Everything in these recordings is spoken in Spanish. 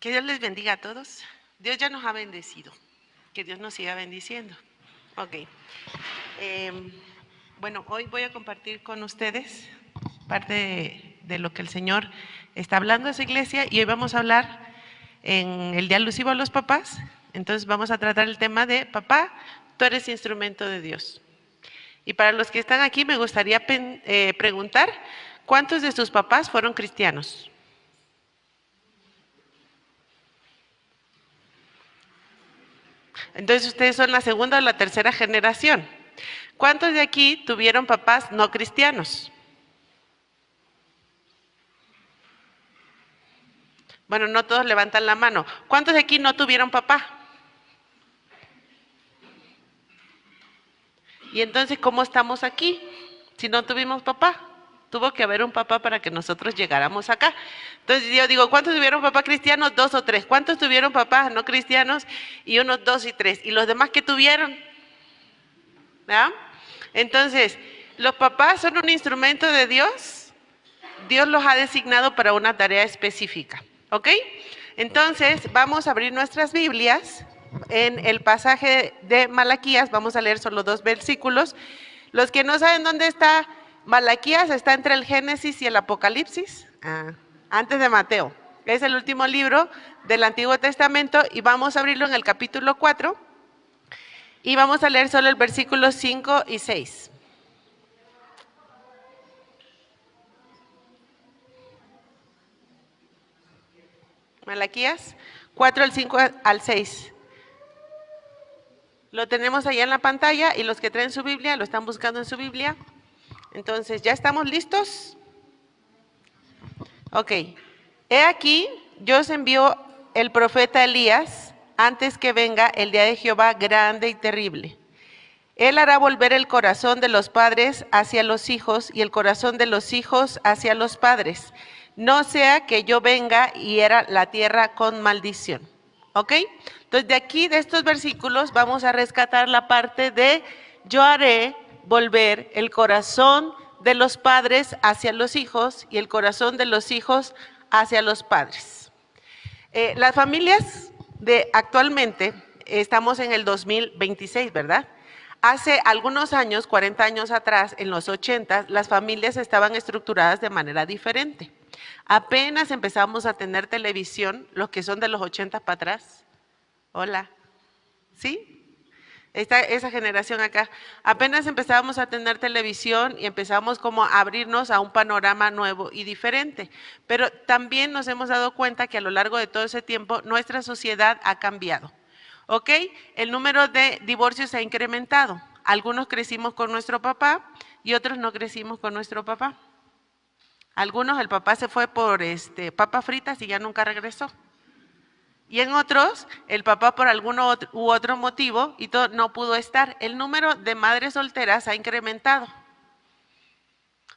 Que Dios les bendiga a todos. Dios ya nos ha bendecido. Que Dios nos siga bendiciendo. Ok. Bueno, hoy voy a compartir con ustedes parte de lo que el Señor está hablando a su iglesia y hoy vamos a hablar en el día alusivo a los papás. Entonces vamos a tratar el tema de papá, tú eres instrumento de Dios. Y para los que están aquí me gustaría preguntar, ¿cuántos de sus papás fueron cristianos? Entonces ustedes son la segunda o la tercera generación. ¿Cuántos de aquí tuvieron papás no cristianos? Bueno, no todos levantan la mano. ¿Cuántos de aquí no tuvieron papá? Y entonces, ¿cómo estamos aquí si no tuvimos papá? Tuvo que haber un papá para que nosotros llegáramos acá. Entonces yo digo, ¿cuántos tuvieron papá cristianos? 2 o 3. ¿Cuántos tuvieron papás no cristianos? Y unos 2 y 3. ¿Y los demás qué tuvieron? ¿Verdad? Entonces, los papás son un instrumento de Dios. Dios los ha designado para una tarea específica. ¿Ok? Entonces, vamos a abrir nuestras Biblias en el pasaje de Malaquías. Vamos a leer solo 2 versículos. Los que no saben dónde está Malaquías, está entre el Génesis y el Apocalipsis, antes de Mateo. Es el último libro del Antiguo Testamento y vamos a abrirlo en el capítulo 4 y vamos a leer solo el versículo 5 y 6. Malaquías 4, al 5 al 6. Lo tenemos ahí en la pantalla y los que traen su Biblia lo están buscando en su Biblia. Entonces, ¿ya estamos listos? Ok. He aquí, yo os envío el profeta Elías antes que venga el día de Jehová grande y terrible. Él hará volver el corazón de los padres hacia los hijos y el corazón de los hijos hacia los padres. No sea que yo venga y hiera la tierra con maldición. ¿Ok? Entonces, de aquí, de estos versículos, vamos a rescatar la parte de yo haré volver el corazón de los padres hacia los hijos y el corazón de los hijos hacia los padres. Las familias de actualmente, estamos en el 2026, ¿verdad? Hace algunos años, 40 años atrás, en los 80, las familias estaban estructuradas de manera diferente. Apenas empezamos a tener televisión, los que son de los 80 para atrás. Hola. ¿Sí? Esa generación acá, apenas empezábamos a tener televisión y empezamos como a abrirnos a un panorama nuevo y diferente. Pero también nos hemos dado cuenta que a lo largo de todo ese tiempo nuestra sociedad ha cambiado. ¿Ok? El número de divorcios ha incrementado. Algunos crecimos con nuestro papá y otros no crecimos con nuestro papá. Algunos el papá se fue por papas fritas y ya nunca regresó. Y en otros, el papá por algún u otro motivo y no pudo estar. El número de madres solteras ha incrementado.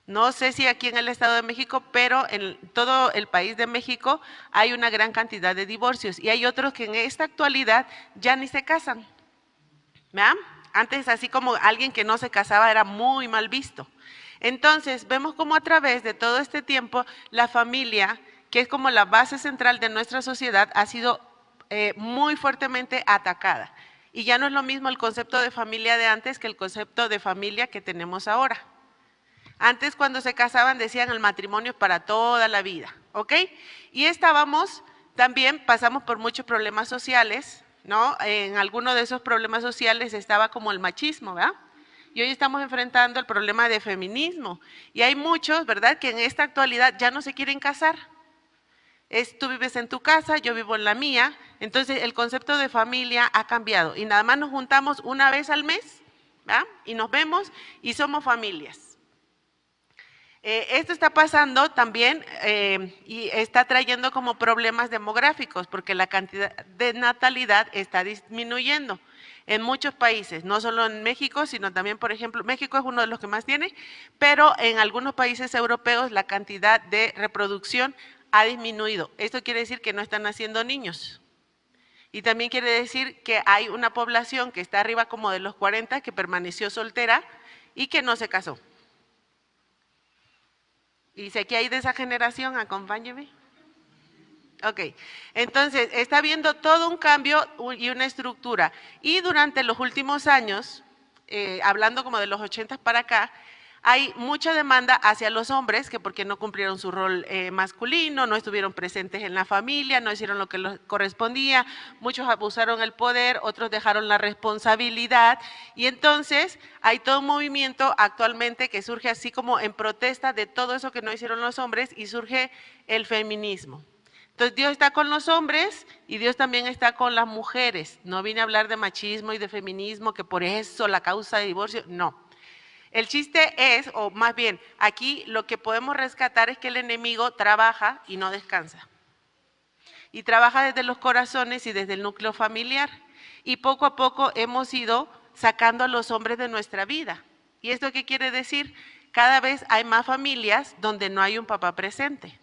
No sé si aquí en el Estado de México, pero en todo el país de México hay una gran cantidad de divorcios. Y hay otros que en esta actualidad ya ni se casan. ¿Verdad? Antes, así como alguien que no se casaba era muy mal visto. Entonces, vemos como a través de todo este tiempo, la familia, que es como la base central de nuestra sociedad, ha sido muy fuertemente atacada. Y ya no es lo mismo el concepto de familia de antes que el concepto de familia que tenemos ahora. Antes, cuando se casaban, decían el matrimonio para toda la vida, ¿ok? Y también pasamos por muchos problemas sociales, ¿no? En alguno de esos problemas sociales estaba como el machismo, ¿verdad? Y hoy estamos enfrentando el problema de feminismo. Y hay muchos, ¿verdad?, que en esta actualidad ya no se quieren casar. Tú vives en tu casa, yo vivo en la mía. Entonces, el concepto de familia ha cambiado. Y nada más nos juntamos una vez al mes, ¿verdad? Y nos vemos y somos familias. Esto está pasando también y está trayendo como problemas demográficos porque la cantidad de natalidad está disminuyendo en muchos países, no solo en México, sino también, por ejemplo, México es uno de los que más tiene, pero en algunos países europeos la cantidad de reproducción ha disminuido. Esto quiere decir que no están naciendo niños. Y también quiere decir que hay una población que está arriba como de los 40 que permaneció soltera y que no se casó. Y si aquí hay de esa generación, acompáñeme. Ok, entonces está habiendo todo un cambio y una estructura. Y durante los últimos años, hablando como de los 80 para acá, hay mucha demanda hacia los hombres que porque no cumplieron su rol masculino, no estuvieron presentes en la familia, no hicieron lo que les correspondía, muchos abusaron el poder, otros dejaron la responsabilidad y entonces hay todo un movimiento actualmente que surge así como en protesta de todo eso que no hicieron los hombres y surge el feminismo. Entonces Dios está con los hombres y Dios también está con las mujeres. No vine a hablar de machismo y de feminismo, que por eso la causa de divorcio, no. El chiste es, o más bien, aquí lo que podemos rescatar es que el enemigo trabaja y no descansa. Y trabaja desde los corazones y desde el núcleo familiar. Y poco a poco hemos ido sacando a los hombres de nuestra vida. ¿Y esto qué quiere decir? Cada vez hay más familias donde no hay un papá presente.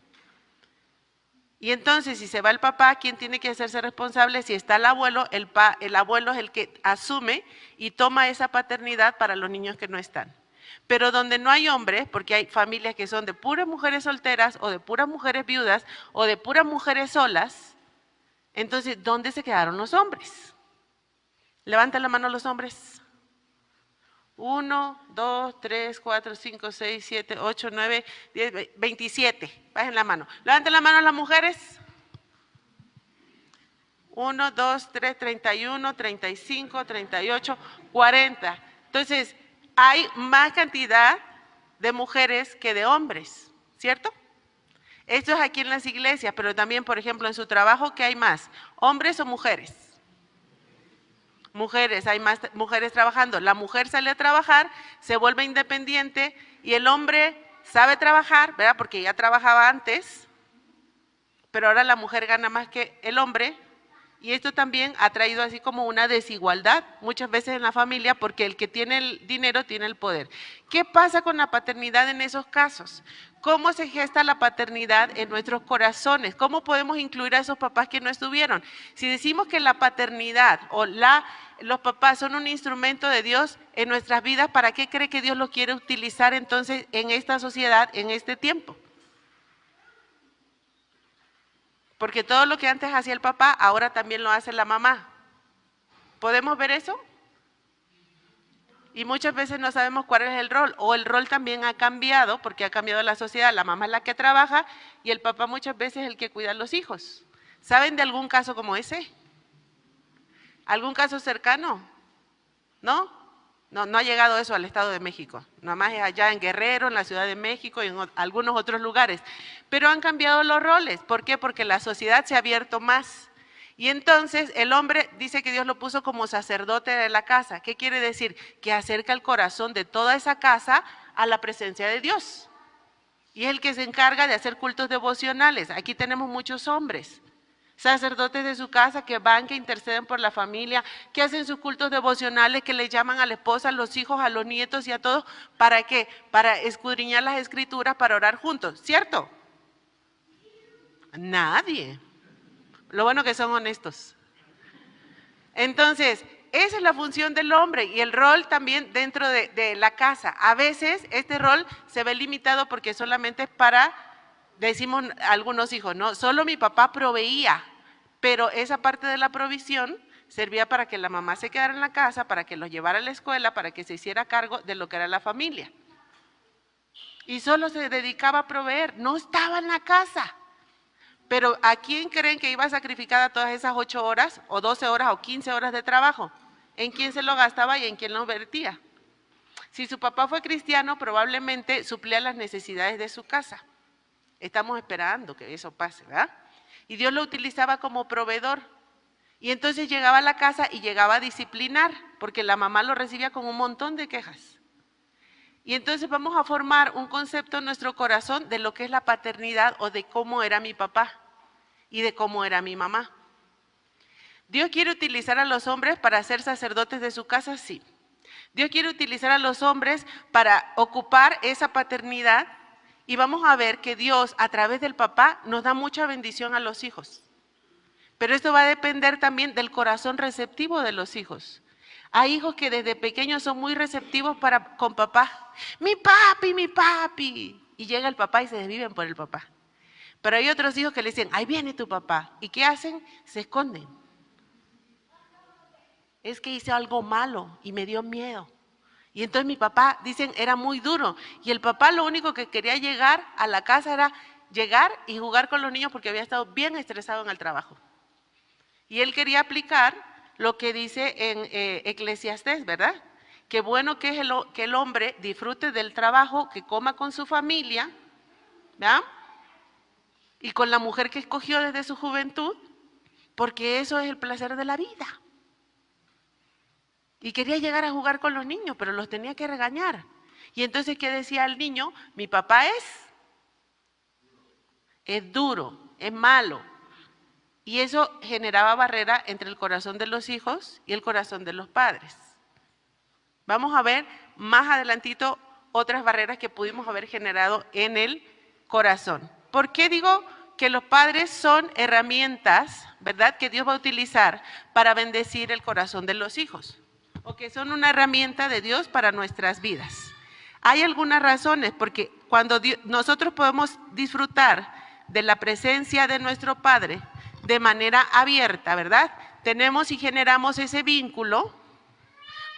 Y entonces, si se va el papá, ¿quién tiene que hacerse responsable? Si está el abuelo, el abuelo es el que asume y toma esa paternidad para los niños que no están. Pero donde no hay hombres, porque hay familias que son de puras mujeres solteras o de puras mujeres viudas o de puras mujeres solas, entonces, ¿dónde se quedaron los hombres? Levanten la mano los hombres. 1, 2, 3, 4, 5, 6, 7, 8, 9, 10, 27. Bajen la mano. Levanten la mano las mujeres. 1, 2, 3, 31, 35, 38, 40. Entonces, hay más cantidad de mujeres que de hombres, ¿cierto? Esto es aquí en las iglesias, pero también, por ejemplo, en su trabajo, ¿qué hay más? ¿Hombres o mujeres? Mujeres, hay más mujeres trabajando. La mujer sale a trabajar, se vuelve independiente y el hombre sabe trabajar, ¿verdad? Porque ya trabajaba antes, pero ahora la mujer gana más que el hombre y esto también ha traído así como una desigualdad muchas veces en la familia porque el que tiene el dinero tiene el poder. ¿Qué pasa con la paternidad en esos casos? ¿Cómo se gesta la paternidad en nuestros corazones? ¿Cómo podemos incluir a esos papás que no estuvieron? Si decimos que la paternidad o los papás son un instrumento de Dios en nuestras vidas, ¿para qué cree que Dios lo quiere utilizar entonces en esta sociedad, en este tiempo? Porque todo lo que antes hacía el papá, ahora también lo hace la mamá. ¿Podemos ver eso? Y muchas veces no sabemos cuál es el rol, o el rol también ha cambiado, porque ha cambiado la sociedad, la mamá es la que trabaja y el papá muchas veces es el que cuida a los hijos. ¿Saben de algún caso como ese? ¿Algún caso cercano? ¿No? No ha llegado eso al Estado de México, nada más es allá en Guerrero, en la Ciudad de México y en algunos otros lugares. Pero han cambiado los roles, ¿por qué? Porque la sociedad se ha abierto más. Y entonces el hombre dice que Dios lo puso como sacerdote de la casa. ¿Qué quiere decir? Que acerca el corazón de toda esa casa a la presencia de Dios. Y es el que se encarga de hacer cultos devocionales. Aquí tenemos muchos hombres, sacerdotes de su casa que van, que interceden por la familia, que hacen sus cultos devocionales, que le llaman a la esposa, a los hijos, a los nietos y a todos. ¿Para qué? Para escudriñar las escrituras, para orar juntos, ¿cierto? Nadie. Lo bueno que son honestos. Entonces, esa es la función del hombre y el rol también dentro de la casa. A veces este rol se ve limitado porque solamente es para, decimos algunos hijos, ¿no? Solo mi papá proveía, pero esa parte de la provisión servía para que la mamá se quedara en la casa, para que los llevara a la escuela, para que se hiciera cargo de lo que era la familia. Y solo se dedicaba a proveer, no estaba en la casa. Pero ¿a quién creen que iba sacrificada todas esas 8 horas o 12 horas o 15 horas de trabajo? ¿En quién se lo gastaba y en quién lo vertía? Si su papá fue cristiano, probablemente suplía las necesidades de su casa. Estamos esperando que eso pase, ¿verdad? Y Dios lo utilizaba como proveedor. Y entonces llegaba a la casa y llegaba a disciplinar, porque la mamá lo recibía con un montón de quejas. Y entonces vamos a formar un concepto en nuestro corazón de lo que es la paternidad o de cómo era mi papá y de cómo era mi mamá. ¿Dios quiere utilizar a los hombres para ser sacerdotes de su casa? Sí. Dios quiere utilizar a los hombres para ocupar esa paternidad y vamos a ver que Dios a través del papá nos da mucha bendición a los hijos. Pero esto va a depender también del corazón receptivo de los hijos. Hay hijos que desde pequeños son muy receptivos con papá. Mi papi, mi papi. Y llega el papá y se desviven por el papá. Pero hay otros hijos que le dicen, ahí viene tu papá. ¿Y qué hacen? Se esconden. Es que hice algo malo y me dio miedo. Y entonces mi papá, dicen, era muy duro. Y el papá lo único que quería llegar a la casa era llegar y jugar con los niños porque había estado bien estresado en el trabajo. Y él quería aplicar lo que dice en Eclesiastés, ¿verdad? Qué bueno que es que el hombre disfrute del trabajo, que coma con su familia, ¿verdad? Y con la mujer que escogió desde su juventud, porque eso es el placer de la vida. Y quería llegar a jugar con los niños, pero los tenía que regañar. Y entonces, ¿qué decía el niño? Mi papá es duro, es malo. Y eso generaba barrera entre el corazón de los hijos y el corazón de los padres. Vamos a ver más adelantito otras barreras que pudimos haber generado en el corazón. ¿Por qué digo que los padres son herramientas, verdad, que Dios va a utilizar para bendecir el corazón de los hijos? O que son una herramienta de Dios para nuestras vidas. Hay algunas razones, porque cuando nosotros podemos disfrutar de la presencia de nuestro Padre de manera abierta, ¿verdad? Tenemos y generamos ese vínculo,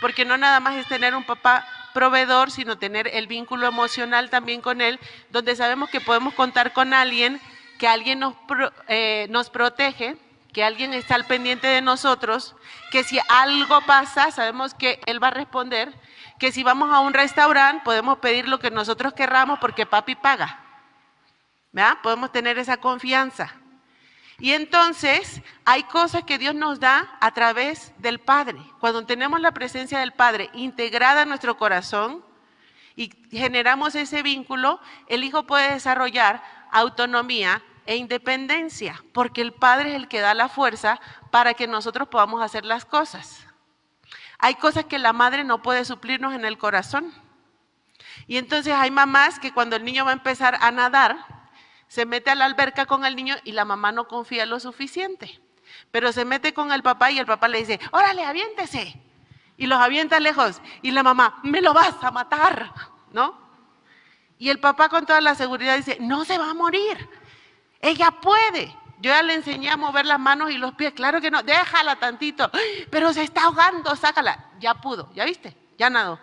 porque no nada más es tener un papá proveedor, sino tener el vínculo emocional también con él, donde sabemos que podemos contar con alguien, que alguien nos protege, que alguien está al pendiente de nosotros, que si algo pasa, sabemos que él va a responder, que si vamos a un restaurante, podemos pedir lo que nosotros querramos porque papi paga, ¿verdad? Podemos tener esa confianza. Y entonces hay cosas que Dios nos da a través del Padre. Cuando tenemos la presencia del Padre integrada en nuestro corazón y generamos ese vínculo, el hijo puede desarrollar autonomía e independencia, porque el Padre es el que da la fuerza para que nosotros podamos hacer las cosas. Hay cosas que la madre no puede suplirnos en el corazón. Y entonces hay mamás que cuando el niño va a empezar a nadar, se mete a la alberca con el niño y la mamá no confía lo suficiente. Pero se mete con el papá y el papá le dice, órale, aviéntese. Y los avienta lejos. Y la mamá, me lo vas a matar, ¿no? Y el papá con toda la seguridad dice, no se va a morir. Ella puede. Yo ya le enseñé a mover las manos y los pies. Claro que no, déjala tantito. Pero se está ahogando, sácala. Ya pudo, ¿ya viste? Ya nadó.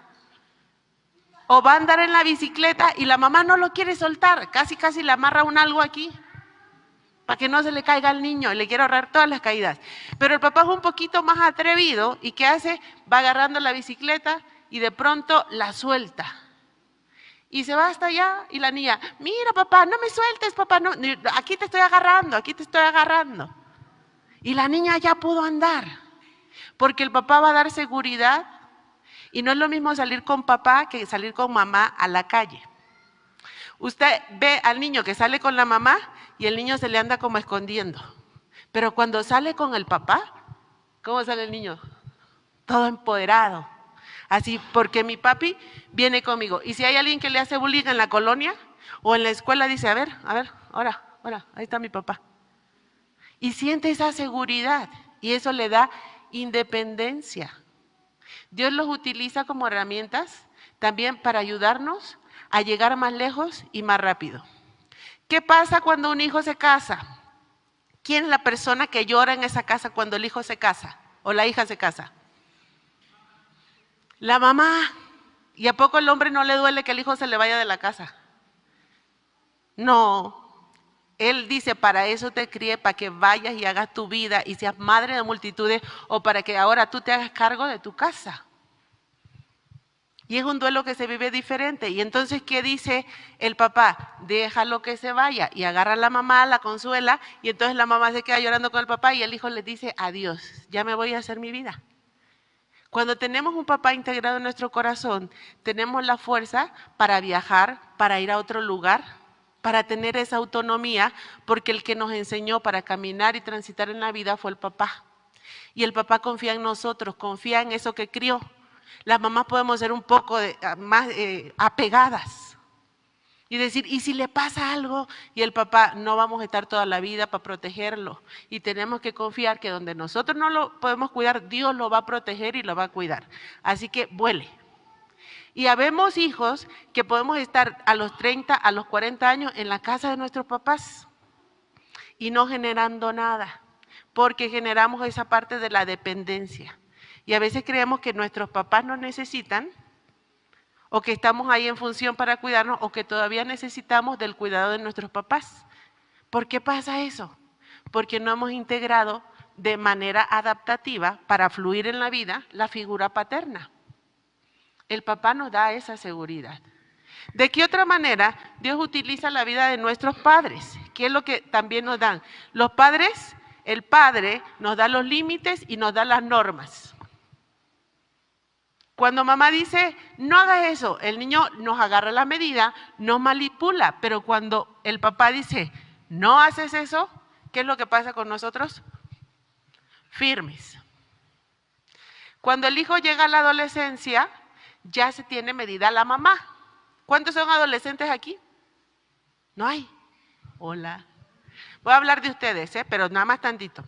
O va a andar en la bicicleta y la mamá no lo quiere soltar, casi le amarra un algo aquí para que no se le caiga al niño y le quiere ahorrar todas las caídas. Pero el papá es un poquito más atrevido y ¿qué hace? Va agarrando la bicicleta y de pronto la suelta. Y se va hasta allá y la niña, mira papá, no me sueltes papá, no, aquí te estoy agarrando, aquí te estoy agarrando. Y la niña ya pudo andar, porque el papá va a dar seguridad. Y no es lo mismo salir con papá que salir con mamá a la calle. Usted ve al niño que sale con la mamá y el niño se le anda como escondiendo. Pero cuando sale con el papá, ¿cómo sale el niño? Todo empoderado. Así, porque mi papi viene conmigo. Y si hay alguien que le hace bullying en la colonia o en la escuela, dice, a ver, ahora, ahí está mi papá. Y siente esa seguridad y eso le da independencia. Dios los utiliza como herramientas también para ayudarnos a llegar más lejos y más rápido. ¿Qué pasa cuando un hijo se casa? ¿Quién es la persona que llora en esa casa cuando el hijo se casa o la hija se casa? La mamá. ¿Y a poco el hombre no le duele que el hijo se le vaya de la casa? No. Él dice, para eso te crié, para que vayas y hagas tu vida y seas madre de multitudes o para que ahora tú te hagas cargo de tu casa. Y es un duelo que se vive diferente. Y entonces, ¿qué dice el papá? Déjalo que se vaya. Y agarra a la mamá, la consuela, y entonces la mamá se queda llorando con el papá y el hijo le dice, adiós, ya me voy a hacer mi vida. Cuando tenemos un papá integrado en nuestro corazón, tenemos la fuerza para viajar, para ir a otro lugar, para tener esa autonomía, porque el que nos enseñó para caminar y transitar en la vida fue el papá. Y el papá confía en nosotros, confía en eso que crió. Las mamás podemos ser un poco más apegadas y decir, ¿y si le pasa algo? Y el papá, no vamos a estar toda la vida para protegerlo. Y tenemos que confiar que donde nosotros no lo podemos cuidar, Dios lo va a proteger y lo va a cuidar. Así que vuele. Y habemos hijos que podemos estar a los 30, a los 40 años en la casa de nuestros papás. y no generando nada, porque generamos esa parte de la dependencia. Y a veces creemos que nuestros papás nos necesitan, o que estamos ahí en función para cuidarnos, o que todavía necesitamos del cuidado de nuestros papás. ¿Por qué pasa eso? Porque no hemos integrado de manera adaptativa para fluir en la vida la figura paterna. El papá nos da esa seguridad. ¿De qué otra manera Dios utiliza la vida de nuestros padres? ¿Qué es lo que también nos dan? Los padres, el padre nos da los límites y nos da las normas. Cuando mamá dice, no hagas eso, el niño nos agarra la medida, nos manipula, pero cuando el papá dice, no haces eso, ¿qué es lo que pasa con nosotros? Firmes. Cuando el hijo llega a la adolescencia, ya se tiene medida la mamá. ¿Cuántos son adolescentes aquí? No hay. Hola. Voy a hablar de ustedes, pero nada más tantito.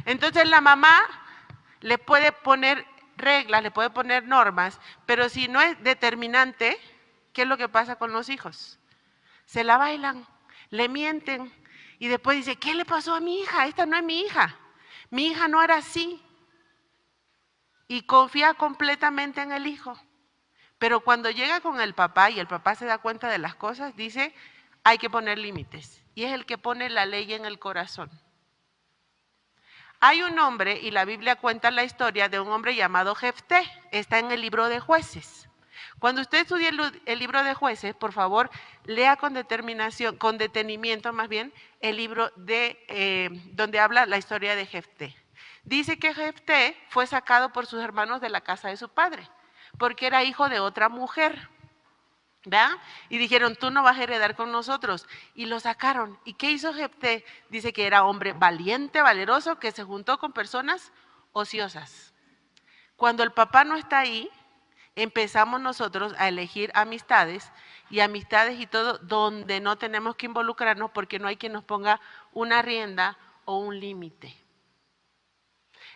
Entonces la mamá le puede poner reglas, le puede poner normas, pero si no es determinante, ¿qué es lo que pasa con los hijos? Se la bailan, le mienten y después dice, ¿qué le pasó a mi hija? Esta no es mi hija. Mi hija no era así. Y confía completamente en el hijo. Pero cuando llega con el papá y el papá se da cuenta de las cosas, dice, hay que poner límites. Y es el que pone la ley en el corazón. Hay un hombre, y la Biblia cuenta la historia de un hombre llamado Jefté, está en el libro de Jueces. Cuando usted estudie el libro de Jueces, por favor, lea con determinación, con detenimiento más bien, el libro donde habla la historia de Jefté. Dice que Jefté fue sacado por sus hermanos de la casa de su padre, porque era hijo de otra mujer. ¿Verdad? Y dijeron, tú no vas a heredar con nosotros. Y lo sacaron. ¿Y qué hizo Jefté? Dice que era hombre valiente, valeroso, que se juntó con personas ociosas. Cuando el papá no está ahí, empezamos nosotros a elegir amistades y todo donde no tenemos que involucrarnos porque no hay quien nos ponga una rienda o un límite.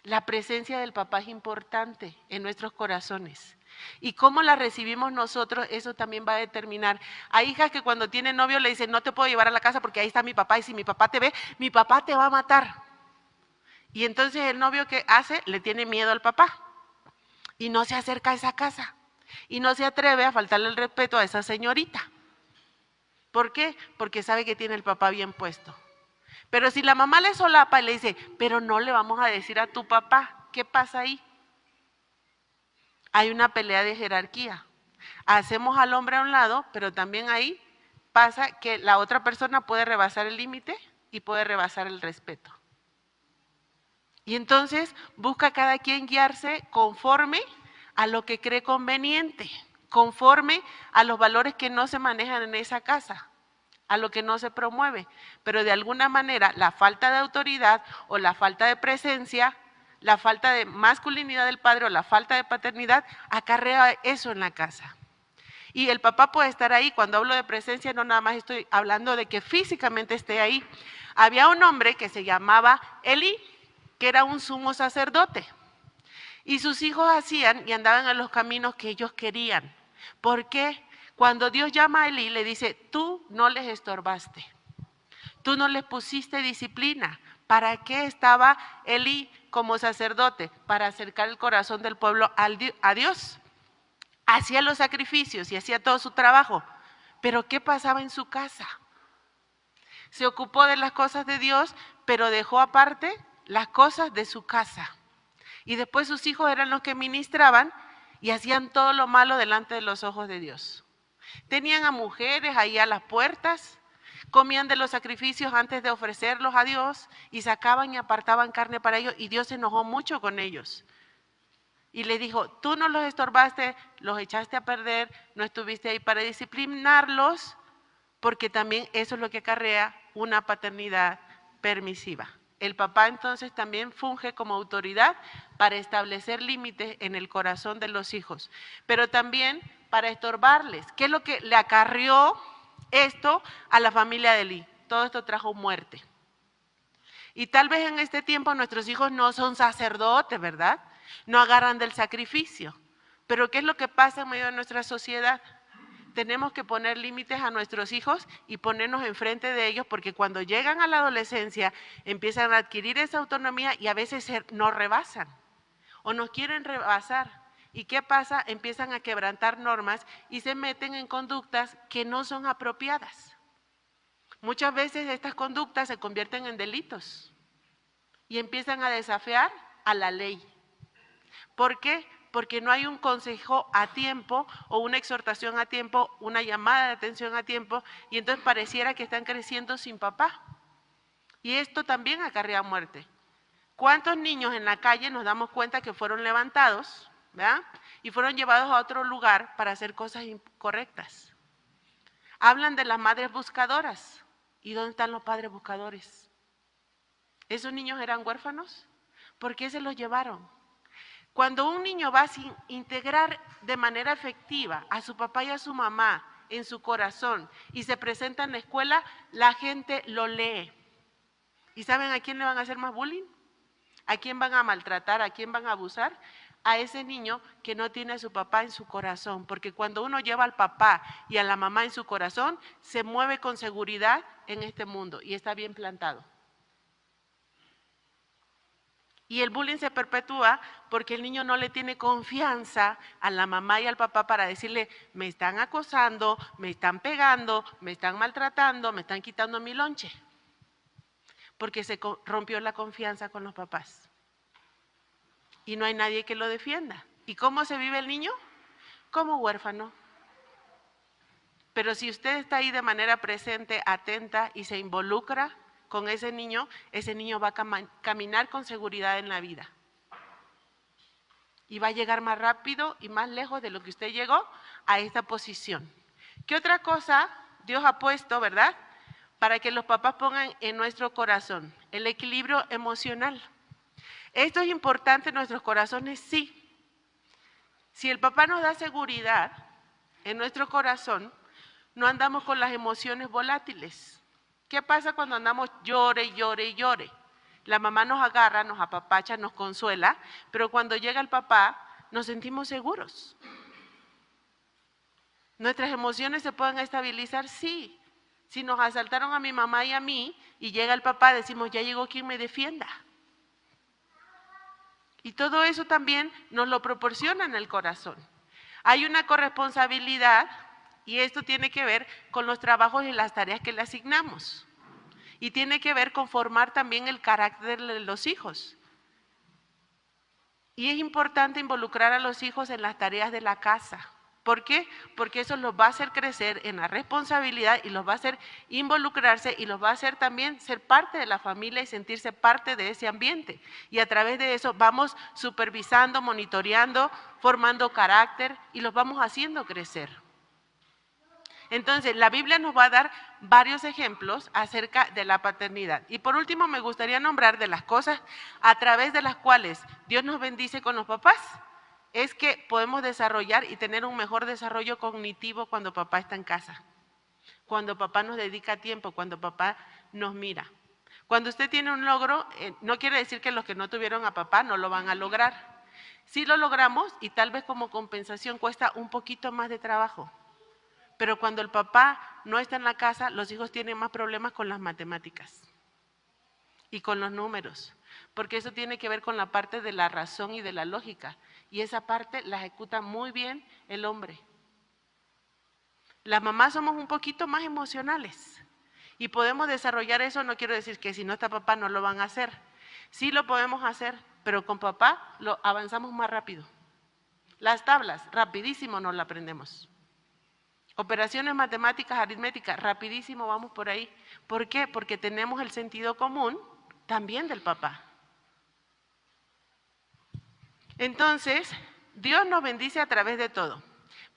La presencia del papá es importante en nuestros corazones. Y cómo la recibimos nosotros, eso también va a determinar. Hay hijas que cuando tienen novio le dicen, no te puedo llevar a la casa porque ahí está mi papá y si mi papá te ve, mi papá te va a matar. Y entonces el novio que hace, le tiene miedo al papá y no se acerca a esa casa y no se atreve a faltarle el respeto a esa señorita. ¿Por qué? Porque sabe que tiene el papá bien puesto. Pero si la mamá le solapa y le dice, pero no le vamos a decir a tu papá, ¿qué pasa ahí? Hay una pelea de jerarquía. Hacemos al hombre a un lado, pero también ahí pasa que la otra persona puede rebasar el límite y puede rebasar el respeto. Y entonces busca cada quien guiarse conforme a lo que cree conveniente, conforme a los valores que no se manejan en esa casa, a lo que no se promueve. Pero de alguna manera la falta de autoridad o la falta de presencia, la falta de masculinidad del padre o la falta de paternidad acarrea eso en la casa. Y el papá puede estar ahí. Cuando hablo de presencia no nada más estoy hablando de que físicamente esté ahí. Había un hombre que se llamaba Elí, que era un sumo sacerdote. Y sus hijos hacían y andaban en los caminos que ellos querían. ¿Por qué? Cuando Dios llama a Elí le dice, tú no les estorbaste. Tú no les pusiste disciplina. ¿Para qué estaba Elí como sacerdote? Para acercar el corazón del pueblo a Dios. Hacía los sacrificios y hacía todo su trabajo. Pero ¿qué pasaba en su casa? Se ocupó de las cosas de Dios, pero dejó aparte las cosas de su casa. Y después sus hijos eran los que ministraban y hacían todo lo malo delante de los ojos de Dios. Tenían a mujeres ahí a las puertas, comían de los sacrificios antes de ofrecerlos a Dios y sacaban y apartaban carne para ellos y Dios se enojó mucho con ellos. Y le dijo, tú no los estorbaste, los echaste a perder, no estuviste ahí para disciplinarlos, porque también eso es lo que acarrea una paternidad permisiva. El papá entonces también funge como autoridad para establecer límites en el corazón de los hijos, pero también para estorbarles. ¿Qué es lo que le acarrió esto a la familia de Elí? Todo esto trajo muerte. Y tal vez en este tiempo nuestros hijos no son sacerdotes, ¿verdad? No agarran del sacrificio. Pero ¿qué es lo que pasa en medio de nuestra sociedad? tenemos que poner límites a nuestros hijos y ponernos enfrente de ellos, porque cuando llegan a la adolescencia empiezan a adquirir esa autonomía y a veces nos rebasan o nos quieren rebasar. ¿Y qué pasa? Empiezan a quebrantar normas y se meten en conductas que no son apropiadas. Muchas veces estas conductas se convierten en delitos y empiezan a desafiar a la ley. ¿Por qué? Porque no hay un consejo a tiempo o una exhortación a tiempo, una llamada de atención a tiempo, y entonces pareciera que están creciendo sin papá. Y esto también acarrea muerte. ¿Cuántos niños en la calle nos damos cuenta que fueron levantados, ¿verdad? Y fueron llevados a otro lugar para hacer cosas incorrectas? Hablan de las madres buscadoras. ¿Y dónde están los padres buscadores? ¿Esos niños eran huérfanos? ¿Por qué se los llevaron? Cuando un niño va sin integrar de manera efectiva a su papá y a su mamá en su corazón y se presenta en la escuela, la gente lo lee. ¿Y saben a quién le van a hacer más bullying? ¿A quién van a maltratar? ¿A quién van a abusar? A ese niño que no tiene a su papá en su corazón, porque cuando uno lleva al papá y a la mamá en su corazón, se mueve con seguridad en este mundo y está bien plantado. Y el bullying se perpetúa porque el niño no le tiene confianza a la mamá y al papá para decirle, me están acosando, me están pegando, me están maltratando, me están quitando mi lonche. Porque se rompió la confianza con los papás. Y no hay nadie que lo defienda. ¿Y cómo se vive el niño? Como huérfano. Pero si usted está ahí de manera presente, atenta y se involucra con ese niño va a caminar con seguridad en la vida. Y va a llegar más rápido y más lejos de lo que usted llegó a esta posición. ¿Qué otra cosa Dios ha puesto, verdad? Para que los papás pongan en nuestro corazón el equilibrio emocional. Esto es importante en nuestros corazones, sí. Si el papá nos da seguridad en nuestro corazón, no andamos con las emociones volátiles. ¿Qué pasa cuando andamos llore, llore, llore? La mamá nos agarra, nos apapacha, nos consuela, pero cuando llega el papá nos sentimos seguros. ¿Nuestras emociones se pueden estabilizar? Sí. Si nos asaltaron a mi mamá y a mí y llega el papá, decimos, ya llegó quien me defienda. Y todo eso también nos lo proporciona en el corazón. Hay una corresponsabilidad y esto tiene que ver con los trabajos y las tareas que le asignamos. Y tiene que ver con formar también el carácter de los hijos. Y es importante involucrar a los hijos en las tareas de la casa. ¿Por qué? Porque eso los va a hacer crecer en la responsabilidad y los va a hacer involucrarse y los va a hacer también ser parte de la familia y sentirse parte de ese ambiente. Y a través de eso vamos supervisando, monitoreando, formando carácter y los vamos haciendo crecer. Entonces, la Biblia nos va a dar varios ejemplos acerca de la paternidad. Y por último, me gustaría nombrar de las cosas a través de las cuales Dios nos bendice con los papás, es que podemos desarrollar y tener un mejor desarrollo cognitivo cuando papá está en casa, cuando papá nos dedica tiempo, cuando papá nos mira. Cuando usted tiene un logro, no quiere decir que los que no tuvieron a papá no lo van a lograr. Sí lo logramos y tal vez como compensación cuesta un poquito más de trabajo. Pero cuando el papá no está en la casa, los hijos tienen más problemas con las matemáticas y con los números, porque eso tiene que ver con la parte de la razón y de la lógica, y esa parte la ejecuta muy bien el hombre. Las mamás somos un poquito más emocionales y podemos desarrollar eso, no quiero decir que si no está papá no lo van a hacer, sí lo podemos hacer, pero con papá lo avanzamos más rápido. Las tablas, rapidísimo nos la aprendemos. Operaciones matemáticas, aritméticas, rapidísimo vamos por ahí. ¿Por qué? Porque tenemos el sentido común también del papá. Entonces, Dios nos bendice a través de todo.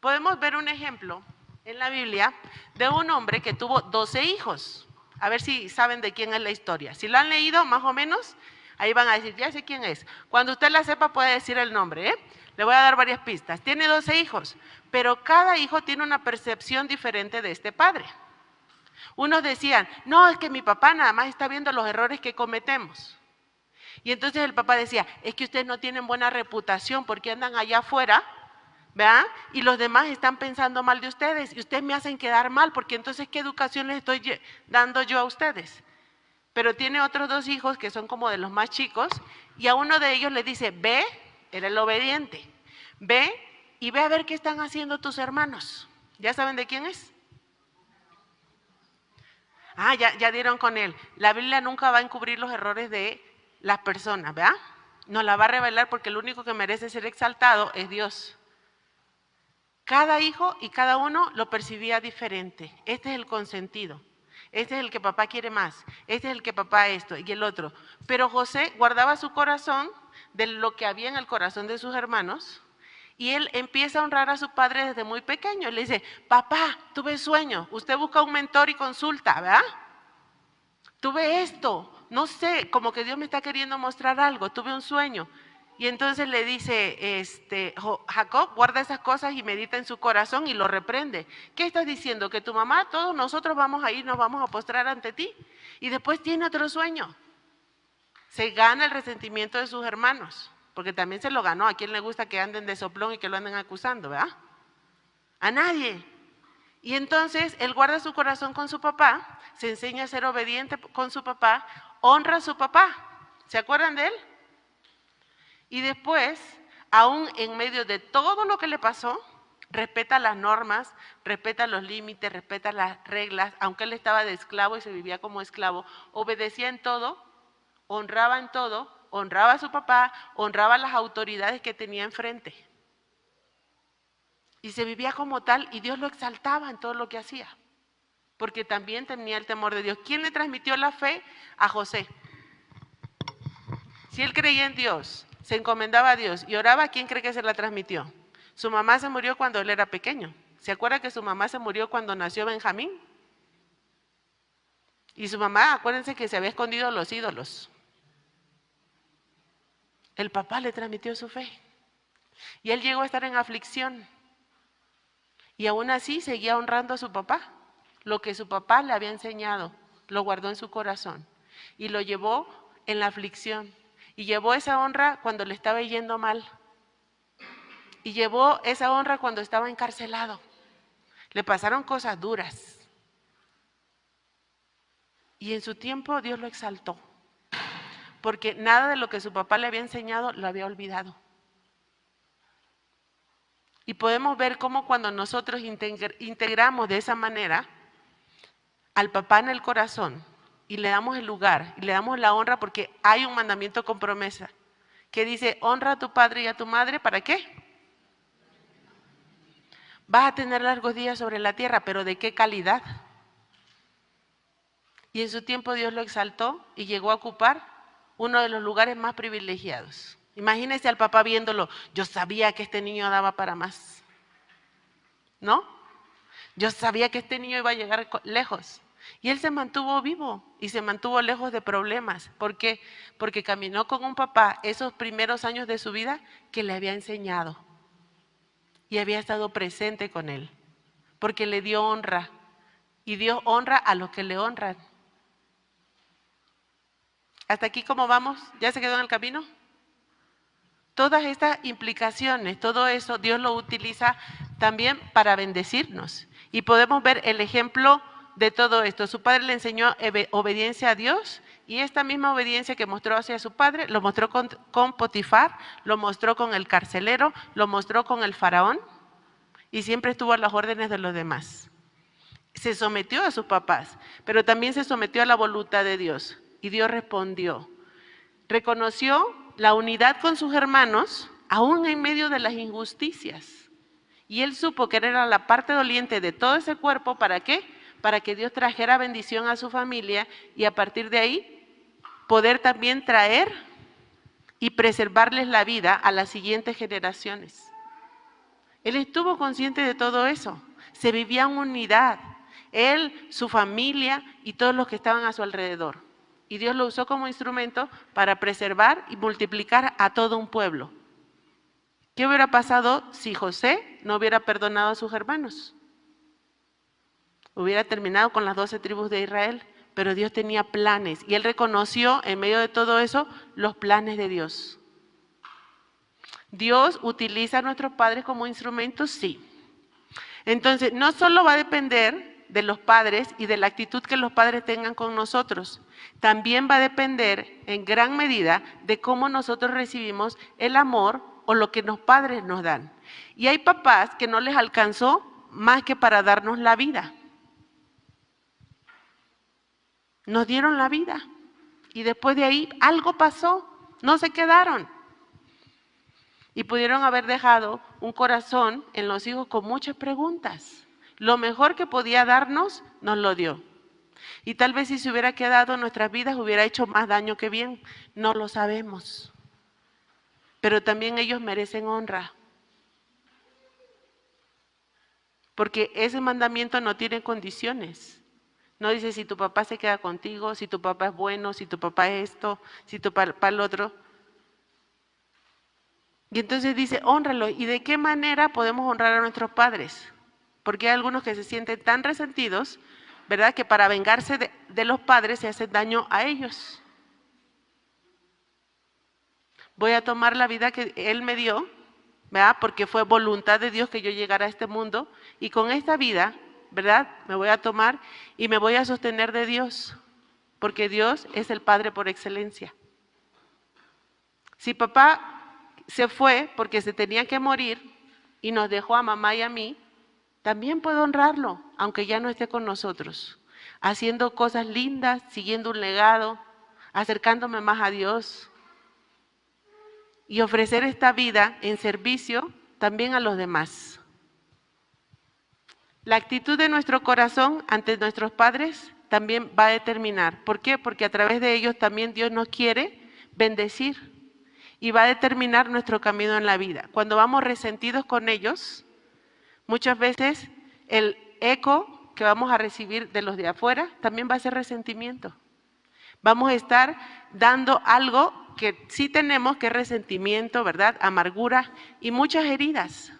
Podemos ver un ejemplo en la Biblia de un hombre que tuvo 12 hijos. A ver si saben de quién es la historia. Si lo han leído más o menos, ahí van a decir, ya sé quién es. Cuando usted la sepa puede decir el nombre, Le voy a dar varias pistas. Tiene 12 hijos, pero cada hijo tiene una percepción diferente de este padre. Unos decían, no, es que mi papá nada más está viendo los errores que cometemos. Y entonces el papá decía, es que ustedes no tienen buena reputación porque andan allá afuera ¿verdad? Y los demás están pensando mal de ustedes y ustedes me hacen quedar mal, porque entonces ¿qué educación les estoy dando yo a ustedes? Pero tiene otros 2 hijos que son como de los más chicos y a uno de ellos le dice, ve, era el obediente, ve y ve a ver qué están haciendo tus hermanos. ¿Ya saben de quién es? Ah, ya dieron con él. La Biblia nunca va a encubrir los errores de las personas, ¿verdad? Nos la va a revelar porque el único que merece ser exaltado es Dios. Cada hijo y cada uno lo percibía diferente. Este es el consentido. Este es el que papá quiere más. Este es el que papá esto y el otro. Pero José guardaba su corazón de lo que había en el corazón de sus hermanos y él empieza a honrar a su padre desde muy pequeño. Le dice, papá, tuve sueño. Usted busca un mentor y consulta, ¿verdad? Tuve esto. No sé, como que Dios me está queriendo mostrar algo. Tuve un sueño. Y entonces le dice, Jacob, guarda esas cosas y medita en su corazón y lo reprende. ¿Qué estás diciendo? Que tu mamá, todos nosotros vamos a ir, nos vamos a postrar ante ti. Y después tiene otro sueño. Se gana el resentimiento de sus hermanos, porque también se lo ganó. ¿A quién le gusta que anden de soplón y que lo anden acusando, verdad? A nadie. Y entonces él guarda su corazón con su papá, se enseña a ser obediente con su papá, honra a su papá. ¿Se acuerdan de él? Y después, aún en medio de todo lo que le pasó, respeta las normas, respeta los límites, respeta las reglas, aunque él estaba de esclavo y se vivía como esclavo, obedecía en todo, honraba en todo, honraba a su papá, honraba a las autoridades que tenía enfrente. Y se vivía como tal y Dios lo exaltaba en todo lo que hacía, porque también tenía el temor de Dios. ¿Quién le transmitió la fe? A José. Si él creía en Dios, se encomendaba a Dios y oraba, ¿quién cree que se la transmitió? Su mamá se murió cuando él era pequeño. ¿Se acuerda que su mamá se murió cuando nació Benjamín? Y su mamá, acuérdense que se había escondido los ídolos. El papá le transmitió su fe. Y él llegó a estar en aflicción. Y aún así seguía honrando a su papá. Lo que su papá le había enseñado, lo guardó en su corazón. Y lo llevó en la aflicción. Y llevó esa honra cuando le estaba yendo mal. Y llevó esa honra cuando estaba encarcelado. Le pasaron cosas duras. Y en su tiempo Dios lo exaltó. Porque nada de lo que su papá le había enseñado lo había olvidado. Y podemos ver cómo cuando nosotros integramos de esa manera al papá en el corazón y le damos el lugar y le damos la honra, porque hay un mandamiento con promesa que dice, honra a tu padre y a tu madre, ¿para qué? Vas a tener largos días sobre la tierra, pero ¿de qué calidad? Y en su tiempo Dios lo exaltó y llegó a ocupar uno de los lugares más privilegiados. Imagínense al papá viéndolo, yo sabía que este niño daba para más, ¿no? Yo sabía que este niño iba a llegar lejos. Y él se mantuvo vivo y se mantuvo lejos de problemas. ¿Por qué? Porque caminó con un papá esos primeros años de su vida que le había enseñado. Y había estado presente con él. Porque le dio honra. Y Dios honra a los que le honran. ¿Hasta aquí cómo vamos? ¿Ya se quedó en el camino? Todas estas implicaciones, todo eso, Dios lo utiliza también para bendecirnos. Y podemos ver el ejemplo de todo esto. Su padre le enseñó obediencia a Dios y esta misma obediencia que mostró hacia su padre, lo mostró con Potifar, lo mostró con el carcelero, lo mostró con el faraón y siempre estuvo a las órdenes de los demás. Se sometió a sus papás, pero también se sometió a la voluntad de Dios y Dios respondió. Reconoció la unidad con sus hermanos, aún en medio de las injusticias. Y él supo que era la parte doliente de todo ese cuerpo, ¿para qué? Para que Dios trajera bendición a su familia y a partir de ahí poder también traer y preservarles la vida a las siguientes generaciones. Él estuvo consciente de todo eso. Se vivía en unidad. Él, su familia y todos los que estaban a su alrededor. Y Dios lo usó como instrumento para preservar y multiplicar a todo un pueblo. ¿Qué hubiera pasado si José no hubiera perdonado a sus hermanos? Hubiera terminado con las 12 tribus de Israel, pero Dios tenía planes y él reconoció en medio de todo eso los planes de Dios. ¿Dios utiliza a nuestros padres como instrumentos? Sí. Entonces, no solo va a depender de los padres y de la actitud que los padres tengan con nosotros, también va a depender en gran medida de cómo nosotros recibimos el amor o lo que los padres nos dan. Y hay papás que no les alcanzó más que para darnos la vida. Nos dieron la vida y después de ahí algo pasó, no se quedaron. Y pudieron haber dejado un corazón en los hijos con muchas preguntas. Lo mejor que podía darnos, nos lo dio. Y tal vez si se hubiera quedado en nuestras vidas hubiera hecho más daño que bien. No lo sabemos. Pero también ellos merecen honra. Porque ese mandamiento no tiene condiciones. No dice si tu papá se queda contigo, si tu papá es bueno, si tu papá es esto, si tu papá es lo otro. Y entonces dice, hónralo. ¿Y de qué manera podemos honrar a nuestros padres? Porque hay algunos que se sienten tan resentidos, ¿verdad? Que para vengarse de los padres se hacen daño a ellos. Voy a tomar la vida que Él me dio, ¿verdad? Porque fue voluntad de Dios que yo llegara a este mundo. Y con esta vida, ¿verdad? Me voy a tomar y me voy a sostener de Dios. Porque Dios es el Padre por excelencia. Si papá se fue porque se tenía que morir y nos dejó a mamá y a mí, también puedo honrarlo, aunque ya no esté con nosotros, haciendo cosas lindas, siguiendo un legado, acercándome más a Dios y ofrecer esta vida en servicio también a los demás. La actitud de nuestro corazón ante nuestros padres también va a determinar. ¿Por qué? Porque a través de ellos también Dios nos quiere bendecir. Y va a determinar nuestro camino en la vida. Cuando vamos resentidos con ellos, muchas veces el eco que vamos a recibir de los de afuera también va a ser resentimiento. Vamos a estar dando algo que sí tenemos, que es resentimiento, ¿verdad? Amargura y muchas heridas.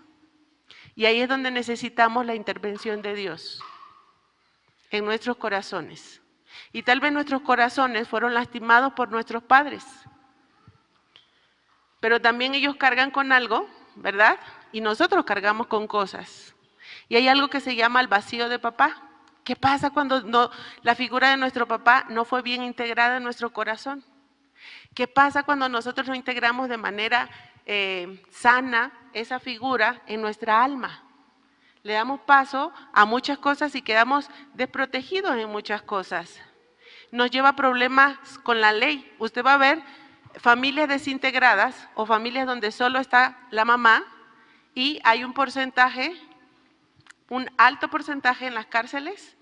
Y ahí es donde necesitamos la intervención de Dios en nuestros corazones. Y tal vez nuestros corazones fueron lastimados por nuestros padres. Pero también ellos cargan con algo, ¿verdad? Y nosotros cargamos con cosas. Y hay algo que se llama el vacío de papá. ¿Qué pasa cuando la figura de nuestro papá no fue bien integrada en nuestro corazón? ¿Qué pasa cuando nosotros no integramos de manera sana esa figura en nuestra alma? Le damos paso a muchas cosas y quedamos desprotegidos en muchas cosas. Nos lleva a problemas con la ley. Usted va a ver familias desintegradas o familias donde solo está la mamá y hay un porcentaje, un alto porcentaje en las cárceles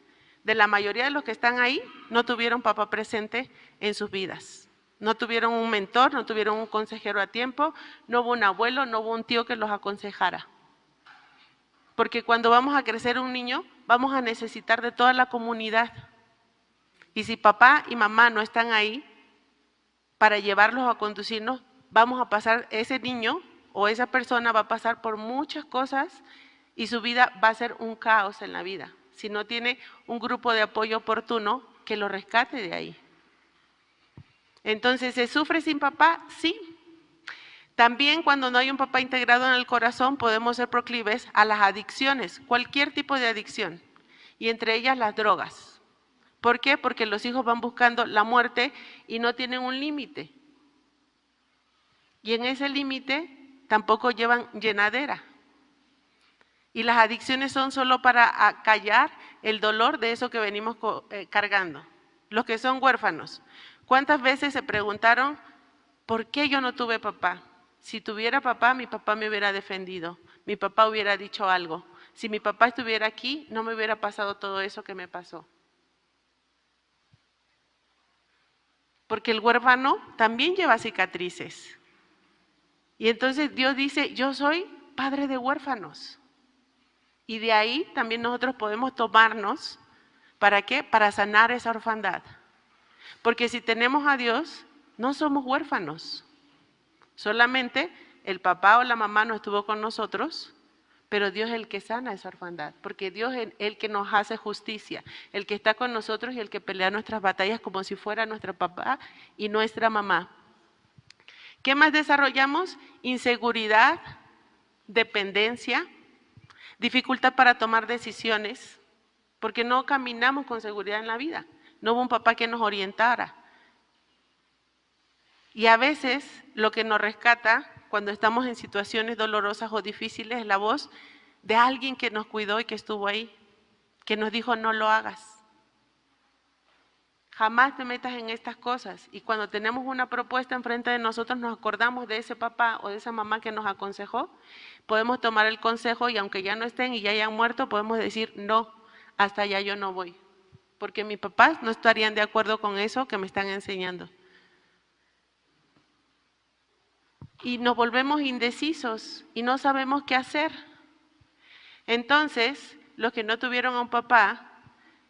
de la mayoría de los que están ahí no tuvieron papá presente en sus vidas. No tuvieron un mentor, no tuvieron un consejero a tiempo, no hubo un abuelo, no hubo un tío que los aconsejara. Porque cuando vamos a crecer un niño, vamos a necesitar de toda la comunidad. Y si papá y mamá no están ahí, para llevarlos a conducirnos, vamos a pasar, ese niño o esa persona va a pasar por muchas cosas y su vida va a ser un caos en la vida, si no tiene un grupo de apoyo oportuno que lo rescate de ahí. Entonces, ¿se sufre sin papá? Sí. También cuando no hay un papá integrado en el corazón podemos ser proclives a las adicciones, cualquier tipo de adicción, y entre ellas las drogas. ¿Por qué? Porque los hijos van buscando la muerte y no tienen un límite. Y en ese límite tampoco llevan llenadera. Y las adicciones son solo para callar el dolor de eso que venimos cargando. Los que son huérfanos. ¿Cuántas veces se preguntaron, ¿por qué yo no tuve papá? Si tuviera papá, mi papá me hubiera defendido. Mi papá hubiera dicho algo. Si mi papá estuviera aquí, no me hubiera pasado todo eso que me pasó. Porque el huérfano también lleva cicatrices. Y entonces Dios dice, yo soy padre de huérfanos. Y de ahí también nosotros podemos tomarnos, ¿para qué? Para sanar esa orfandad. Porque si tenemos a Dios, no somos huérfanos. Solamente el papá o la mamá no estuvo con nosotros, pero Dios es el que sana esa orfandad, porque Dios es el que nos hace justicia, el que está con nosotros y el que pelea nuestras batallas como si fuera nuestro papá y nuestra mamá. ¿Qué más desarrollamos? Inseguridad, dependencia, dificultad para tomar decisiones, porque no caminamos con seguridad en la vida. No hubo un papá que nos orientara. Y a veces lo que nos rescata cuando estamos en situaciones dolorosas o difíciles es la voz de alguien que nos cuidó y que estuvo ahí, que nos dijo no lo hagas. Jamás te metas en estas cosas. Y cuando tenemos una propuesta enfrente de nosotros, nos acordamos de ese papá o de esa mamá que nos aconsejó. Podemos tomar el consejo y aunque ya no estén y ya hayan muerto, podemos decir, no, hasta allá yo no voy. Porque mis papás no estarían de acuerdo con eso que me están enseñando. Y nos volvemos indecisos y no sabemos qué hacer. Entonces, los que no tuvieron a un papá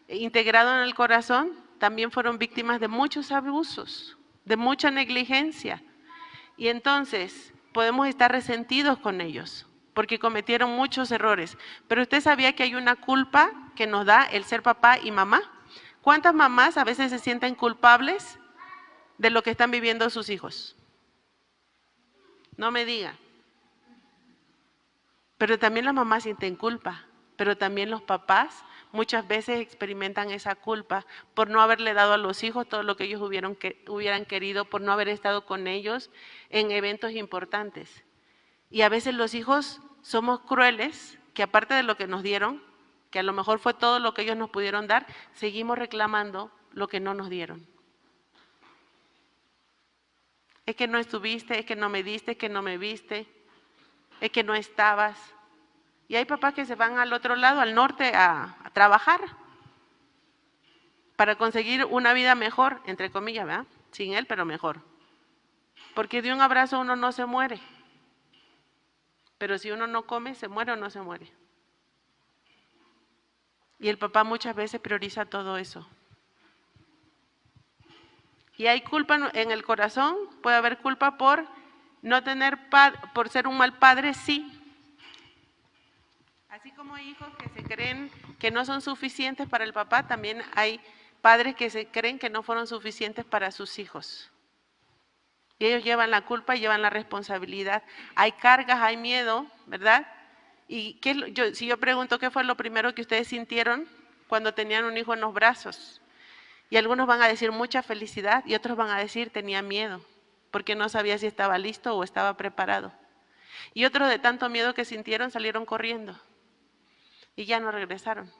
integrado en el corazón, también fueron víctimas de muchos abusos, de mucha negligencia. Y entonces podemos estar resentidos con ellos, porque cometieron muchos errores. Pero usted sabía que hay una culpa que nos da el ser papá y mamá. ¿Cuántas mamás a veces se sienten culpables de lo que están viviendo sus hijos? No me diga. Pero también las mamás sienten culpa, pero también los papás muchas veces experimentan esa culpa por no haberle dado a los hijos todo lo que ellos hubieran querido, por no haber estado con ellos en eventos importantes. Y a veces los hijos somos crueles, que aparte de lo que nos dieron, que a lo mejor fue todo lo que ellos nos pudieron dar, seguimos reclamando lo que no nos dieron. Es que no estuviste, es que no me diste, es que no me viste, es que no estabas. Y hay papás que se van al otro lado, al norte, a trabajar para conseguir una vida mejor, entre comillas, ¿verdad? Sin él, pero mejor. Porque de un abrazo uno no se muere. Pero si uno no come, ¿se muere o no se muere? Y el papá muchas veces prioriza todo eso. Y hay culpa en el corazón, puede haber culpa por no tener por ser un mal padre, sí. Así como hay hijos que se creen que no son suficientes para el papá, también hay padres que se creen que no fueron suficientes para sus hijos. Y ellos llevan la culpa y llevan la responsabilidad. Hay cargas, hay miedo, ¿verdad? Y si yo pregunto qué fue lo primero que ustedes sintieron cuando tenían un hijo en los brazos, y algunos van a decir mucha felicidad y otros van a decir tenía miedo, porque no sabía si estaba listo o estaba preparado. Y otros de tanto miedo que sintieron salieron corriendo y ya no regresaron.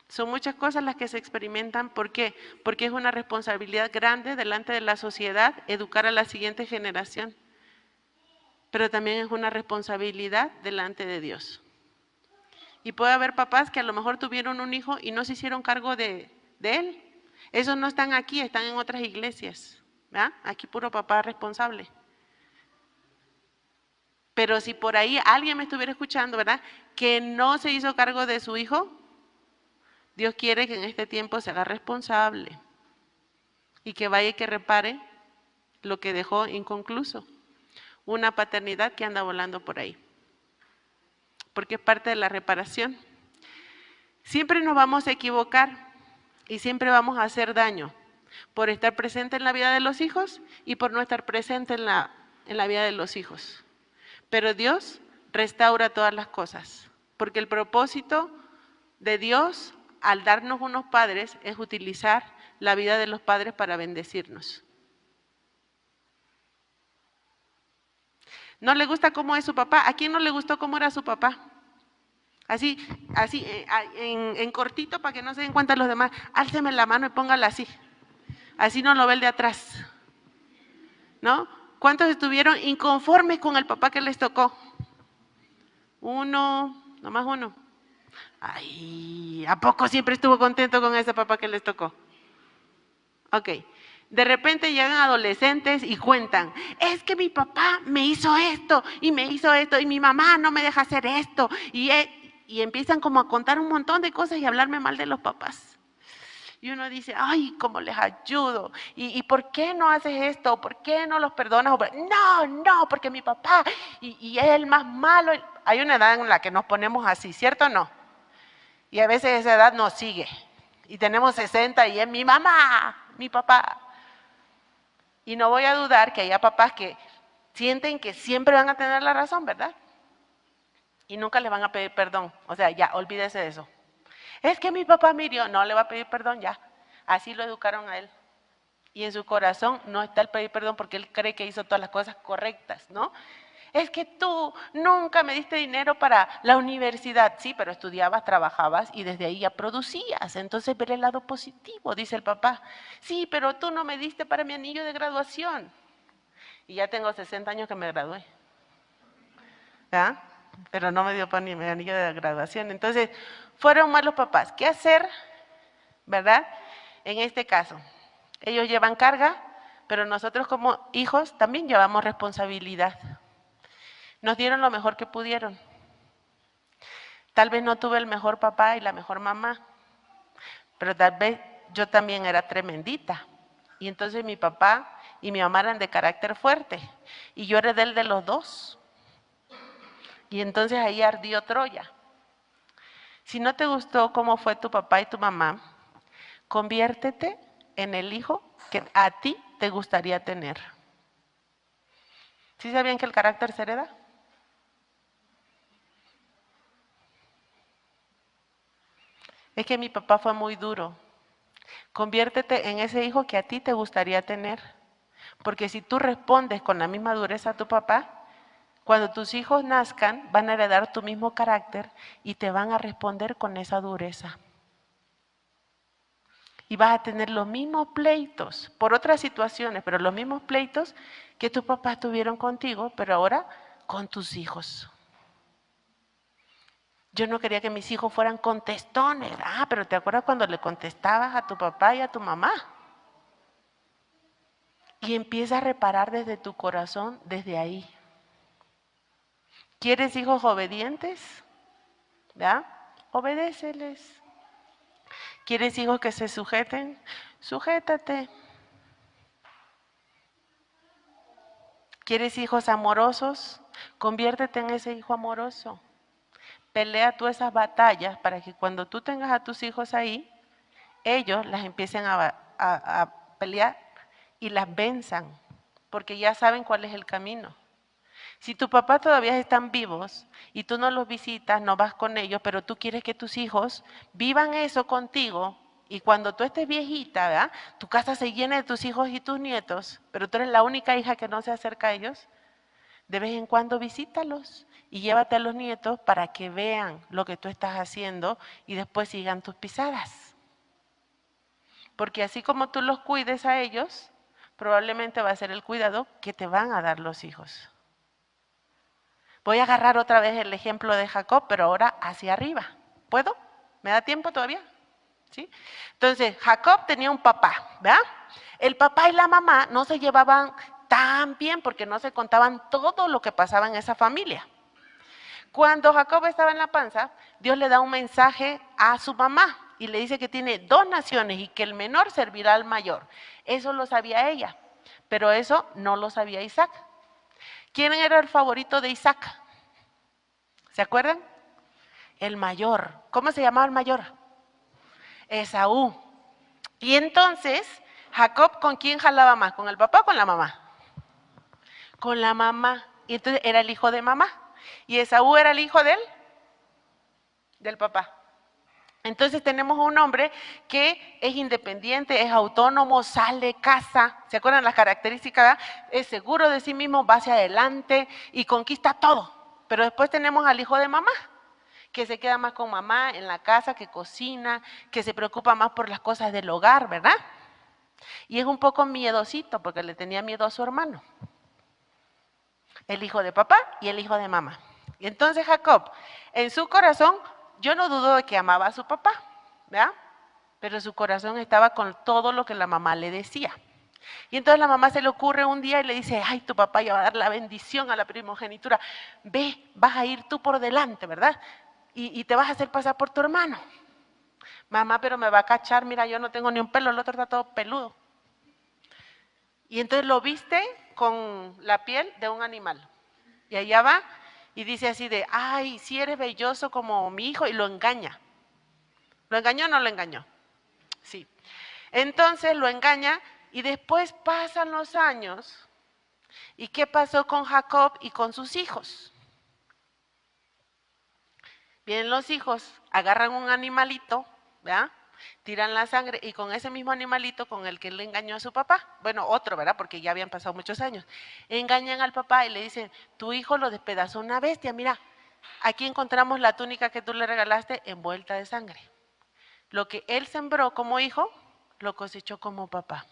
Son muchas cosas las que se experimentan. ¿Por qué? Porque es una responsabilidad grande delante de la sociedad educar a la siguiente generación. Pero también es una responsabilidad delante de Dios. Y puede haber papás que a lo mejor tuvieron un hijo y no se hicieron cargo de él. Esos no están aquí, están en otras iglesias, ¿verdad? Aquí puro papá responsable. Pero si por ahí alguien me estuviera escuchando, ¿verdad?, que no se hizo cargo de su hijo, Dios quiere que en este tiempo se haga responsable y que vaya y que repare lo que dejó inconcluso. Una paternidad que anda volando por ahí, porque es parte de la reparación. Siempre nos vamos a equivocar y siempre vamos a hacer daño por estar presente en la vida de los hijos y por no estar presente en la vida de los hijos. Pero Dios restaura todas las cosas, porque el propósito de Dios al darnos unos padres es utilizar la vida de los padres para bendecirnos. ¿No le gusta cómo es su papá? ¿A quién no le gustó cómo era su papá? Así, en cortito para que no se den cuenta los demás, álceme la mano y póngala así. Así no lo ve el de atrás. ¿No? ¿Cuántos estuvieron inconformes con el papá que les tocó? Uno, nomás uno. Ay, ¿a poco siempre estuvo contento con ese papá que les tocó? Ok. De repente llegan adolescentes y cuentan, es que mi papá me hizo esto y mi mamá no me deja hacer esto. Y empiezan como a contar un montón de cosas y hablarme mal de los papás. Y uno dice, ay, ¿cómo les ayudo? ¿Y por qué no haces esto? ¿Por qué no los perdonas? No, porque mi papá y es el más malo. Hay una edad en la que nos ponemos así, ¿cierto o no? Y a veces esa edad nos sigue. Y tenemos 60 y es mi mamá, mi papá. Y no voy a dudar que haya papás que sienten que siempre van a tener la razón, ¿verdad? Y nunca les van a pedir perdón. O sea, ya, olvídese de eso. Es que mi papá me hirió, no le va a pedir perdón ya. Así lo educaron a él. Y en su corazón no está el pedir perdón porque él cree que hizo todas las cosas correctas, ¿no? Es que tú nunca me diste dinero para la universidad. Sí, pero estudiabas, trabajabas y desde ahí ya producías. Entonces ver el lado positivo, dice el papá. Sí, pero tú no me diste para mi anillo de graduación. Y ya tengo 60 años que me gradué. ¿Ya? Pero no me dio para ni mi anillo de graduación. Entonces, fueron malos papás. ¿Qué hacer, verdad? En este caso, ellos llevan carga, pero nosotros como hijos también llevamos responsabilidad. Nos dieron lo mejor que pudieron. Tal vez no tuve el mejor papá y la mejor mamá, pero tal vez yo también era tremendita. Y entonces mi papá y mi mamá eran de carácter fuerte. Y yo heredé el de los dos. Y entonces ahí ardió Troya. Si no te gustó cómo fue tu papá y tu mamá, conviértete en el hijo que a ti te gustaría tener. ¿Sí sabían que el carácter se hereda? Es que mi papá fue muy duro. Conviértete en ese hijo que a ti te gustaría tener. Porque si tú respondes con la misma dureza a tu papá, cuando tus hijos nazcan van a heredar tu mismo carácter y te van a responder con esa dureza. Y vas a tener los mismos pleitos por otras situaciones, pero los mismos pleitos que tus papás tuvieron contigo, pero ahora con tus hijos. Yo no quería que mis hijos fueran contestones. Ah, pero ¿te acuerdas cuando le contestabas a tu papá y a tu mamá? Y empieza a reparar desde tu corazón, desde ahí. ¿Quieres hijos obedientes? ¿Ya? Obedéceles. ¿Quieres hijos que se sujeten? Sujétate. ¿Quieres hijos amorosos? Conviértete en ese hijo amoroso. Pelea tú esas batallas para que cuando tú tengas a tus hijos ahí, ellos las empiecen a pelear y las venzan, porque ya saben cuál es el camino. Si tu papá todavía están vivos y tú no los visitas, no vas con ellos, pero tú quieres que tus hijos vivan eso contigo y cuando tú estés viejita, ¿verdad? Tu casa se llene de tus hijos y tus nietos, pero tú eres la única hija que no se acerca a ellos, de vez en cuando visítalos y llévate a los nietos para que vean lo que tú estás haciendo y después sigan tus pisadas. Porque así como tú los cuides a ellos, probablemente va a ser el cuidado que te van a dar los hijos. Voy a agarrar otra vez el ejemplo de Jacob, pero ahora hacia arriba. ¿Puedo? ¿Me da tiempo todavía? ¿Sí? Entonces, Jacob tenía un papá, ¿verdad? El papá y la mamá no se llevaban tan bien porque no se contaban todo lo que pasaba en esa familia. Cuando Jacob estaba en la panza, Dios le da un mensaje a su mamá y le dice que tiene 2 naciones y que el menor servirá al mayor. Eso lo sabía ella, pero eso no lo sabía Isaac. ¿Quién era el favorito de Isaac? ¿Se acuerdan? El mayor. ¿Cómo se llamaba el mayor? Esaú. Y entonces, Jacob, ¿con quién jalaba más? ¿Con el papá o con la mamá? Con la mamá. Y entonces era el hijo de mamá. Y Esaú era el hijo del papá. Entonces tenemos un hombre que es independiente, es autónomo, sale, casa. ¿Se acuerdan las características? Es seguro de sí mismo, va hacia adelante y conquista todo. Pero después tenemos al hijo de mamá, que se queda más con mamá en la casa, que cocina, que se preocupa más por las cosas del hogar, ¿verdad? Y es un poco miedosito porque le tenía miedo a su hermano. El hijo de papá y el hijo de mamá. Y entonces Jacob, en su corazón, yo no dudo de que amaba a su papá, ¿verdad? Pero su corazón estaba con todo lo que la mamá le decía. Y entonces la mamá se le ocurre un día y le dice, ay, tu papá ya va a dar la bendición a la primogenitura. Ve, vas a ir tú por delante, ¿verdad? Y te vas a hacer pasar por tu hermano. Mamá, pero me va a cachar, mira, yo no tengo ni un pelo, el otro está todo peludo. Y entonces lo viste con la piel de un animal. Y allá va y dice así de, ay, si eres belloso como mi hijo, y lo engaña. ¿Lo engañó o no lo engañó? Sí. Entonces lo engaña Y después pasan los años. ¿Y qué pasó con Jacob y con sus hijos? Vienen los hijos, agarran un animalito, ¿verdad? Tiran la sangre y con ese mismo animalito con el que le engañó a su papá, bueno, otro, ¿verdad? Porque ya habían pasado muchos años, engañan al papá y le dicen, tu hijo lo despedazó una bestia, mira, aquí encontramos la túnica que tú le regalaste envuelta de sangre. Lo que él sembró como hijo, lo cosechó como papá.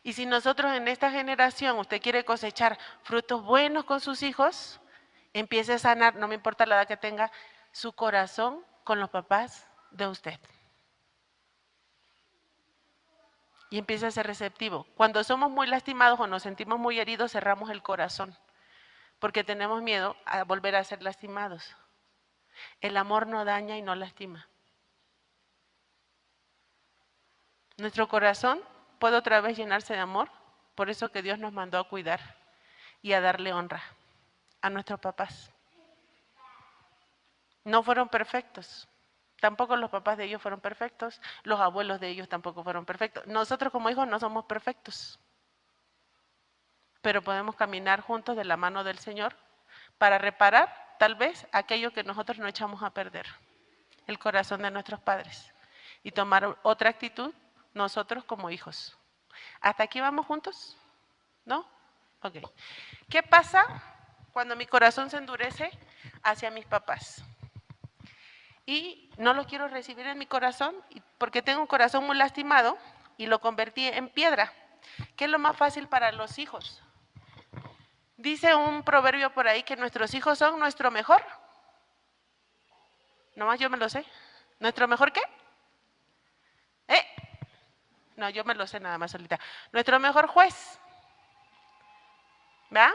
Y si nosotros en esta generación, usted quiere cosechar frutos buenos con sus hijos, empiece a sanar, no me importa la edad que tenga, su corazón con los papás de usted. Y empiece a ser receptivo. Cuando somos muy lastimados o nos sentimos muy heridos, cerramos el corazón, porque tenemos miedo a volver a ser lastimados. El amor no daña y no lastima. Nuestro corazón puede otra vez llenarse de amor, por eso que Dios nos mandó a cuidar y a darle honra a nuestros papás. No fueron perfectos, tampoco los papás de ellos fueron perfectos, los abuelos de ellos tampoco fueron perfectos. Nosotros como hijos no somos perfectos, pero podemos caminar juntos de la mano del Señor para reparar tal vez aquello que nosotros no echamos a perder, el corazón de nuestros padres, y tomar otra actitud nosotros como hijos. ¿Hasta aquí vamos juntos? ¿No? Ok. ¿Qué pasa cuando mi corazón se endurece hacia mis papás? Y no lo quiero recibir en mi corazón porque tengo un corazón muy lastimado y lo convertí en piedra. ¿Qué es lo más fácil para los hijos? Dice un proverbio por ahí que nuestros hijos son nuestro mejor. Nomás yo me lo sé. ¿Nuestro mejor qué? No, yo me lo sé nada más solita. Nuestro mejor juez. ¿Verdad?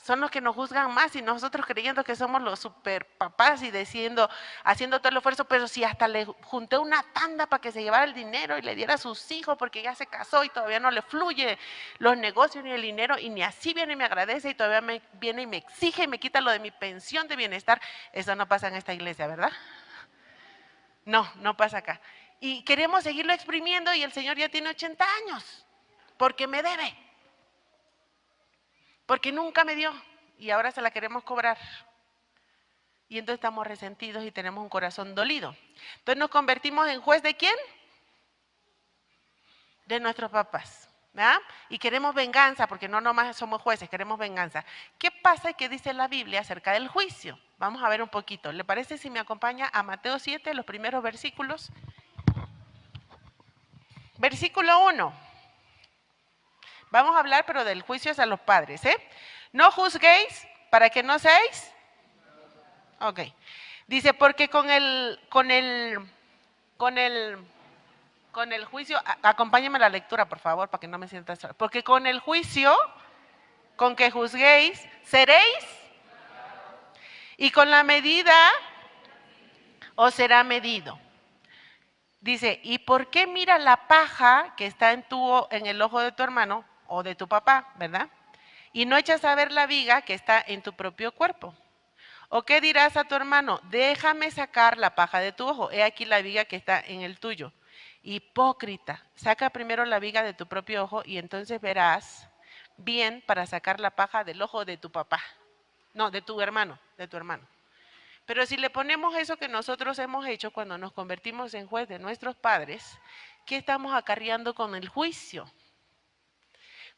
Son los que nos juzgan más y nosotros creyendo que somos los super papás y diciendo, haciendo todo el esfuerzo, pero si hasta le junté una tanda para que se llevara el dinero y le diera a sus hijos porque ya se casó y todavía no le fluye los negocios ni el dinero y ni así viene y me agradece y todavía me viene y me exige y me quita lo de mi pensión de bienestar. Eso no pasa en esta iglesia, ¿verdad? No, no pasa acá. Y queremos seguirlo exprimiendo y el Señor ya tiene 80 años porque me debe. Porque nunca me dio y ahora se la queremos cobrar. Y entonces estamos resentidos y tenemos un corazón dolido. Entonces nos convertimos en juez ¿de quién? De nuestros papás. ¿Verdad? Y queremos venganza, porque no nomás somos jueces, queremos venganza. ¿Qué pasa y qué dice la Biblia acerca del juicio? Vamos a ver un poquito. ¿Le parece si me acompaña a Mateo 7, los primeros versículos? Versículo 1. Vamos a hablar, pero del juicio hacia los padres, ¿eh? No juzguéis para que no seáis. Ok. Dice, porque con el juicio, acompáñenme a la lectura, por favor, para que no me sientas sola. Porque con el juicio, con que juzguéis, seréis, y con la medida os será medido. Dice, ¿y por qué mira la paja que está en el ojo de tu hermano o de tu papá, verdad? Y no echas a ver la viga que está en tu propio cuerpo. ¿O qué dirás a tu hermano? Déjame sacar la paja de tu ojo. He aquí la viga que está en el tuyo. Hipócrita, saca primero la viga de tu propio ojo y entonces verás bien para sacar la paja del ojo de tu papá. No, de tu hermano, de tu hermano. Pero si le ponemos eso que nosotros hemos hecho cuando nos convertimos en juez de nuestros padres, ¿qué estamos acarreando con el juicio?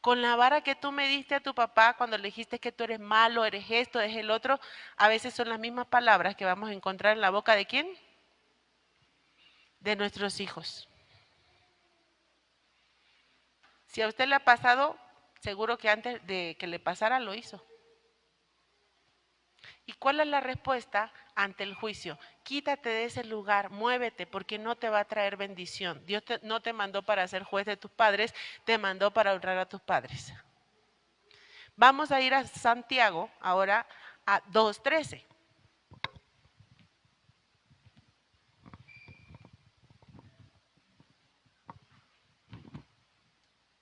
Con la vara que tú me diste a tu papá cuando le dijiste que tú eres malo, eres esto, eres el otro, a veces son las mismas palabras que vamos a encontrar en la boca ¿de quién? De nuestros hijos. Si a usted le ha pasado, seguro que antes de que le pasara lo hizo. ¿Y cuál es la respuesta ante el juicio? Quítate de ese lugar, muévete, porque no te va a traer bendición. Dios no te mandó para ser juez de tus padres, te mandó para honrar a tus padres. Vamos a ir a Santiago ahora a 2:13.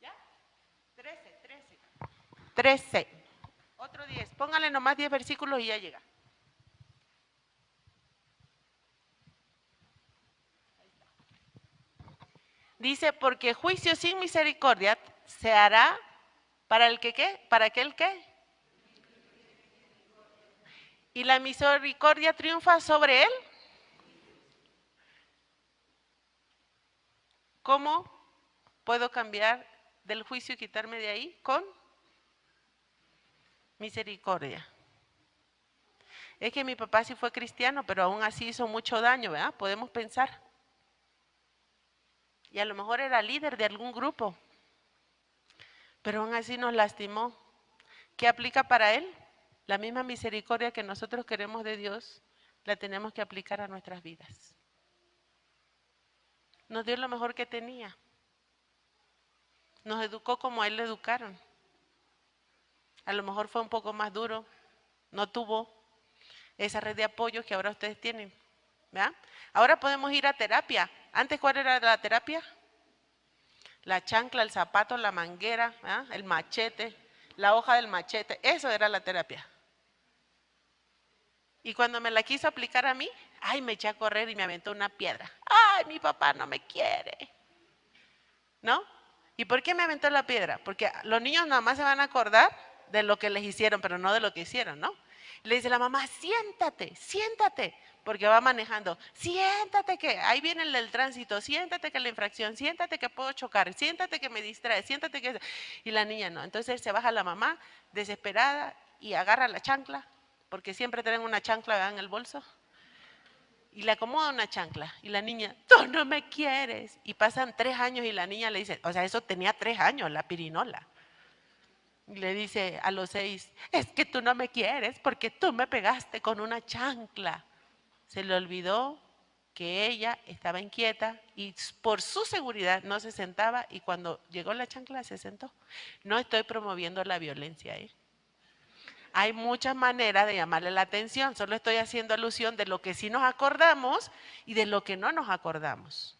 ¿Ya? 13. Otro 10. Póngale nomás 10 versículos y ya llega. Dice, porque juicio sin misericordia se hará para el que qué, para aquel que. Y la misericordia triunfa sobre él. ¿Cómo puedo cambiar del juicio y quitarme de ahí? Con misericordia. Es que mi papá sí fue cristiano, pero aún así hizo mucho daño, ¿verdad? Podemos pensar. Y a lo mejor era líder de algún grupo, pero aún así nos lastimó. ¿Qué aplica para él? La misma misericordia que nosotros queremos de Dios, la tenemos que aplicar a nuestras vidas. Nos dio lo mejor que tenía. Nos educó como a él le educaron. A lo mejor fue un poco más duro, no tuvo esa red de apoyo que ahora ustedes tienen. ¿Verdad? Ahora podemos ir a terapia. Antes, ¿cuál era la terapia? La chancla, el zapato, la manguera, ¿verdad? El machete, la hoja del machete. Eso era la terapia. Y cuando me la quiso aplicar a mí, ay, me eché a correr y me aventó una piedra. Ay, mi papá no me quiere. ¿No? ¿Y por qué me aventó la piedra? Porque los niños nada más se van a acordar de lo que les hicieron, pero no de lo que hicieron, ¿no? Le dice la mamá, siéntate, siéntate, porque va manejando. Siéntate que ahí viene el del tránsito, siéntate que la infracción, siéntate que puedo chocar, siéntate que me distrae, siéntate que. Y la niña no. Entonces se baja la mamá desesperada y agarra la chancla, porque siempre tienen una chancla, ¿verdad?, en el bolso. Y le acomoda una chancla. Y la niña, tú no me quieres. Y pasan 3 años y la niña le dice, o sea, eso tenía 3 años, la pirinola. Y le dice a los 6, es que tú no me quieres porque tú me pegaste con una chancla. Se le olvidó que ella estaba inquieta y por su seguridad no se sentaba y cuando llegó la chancla se sentó. No estoy promoviendo la violencia, ¿eh? Hay muchas maneras de llamarle la atención, solo estoy haciendo alusión de lo que sí nos acordamos y de lo que no nos acordamos.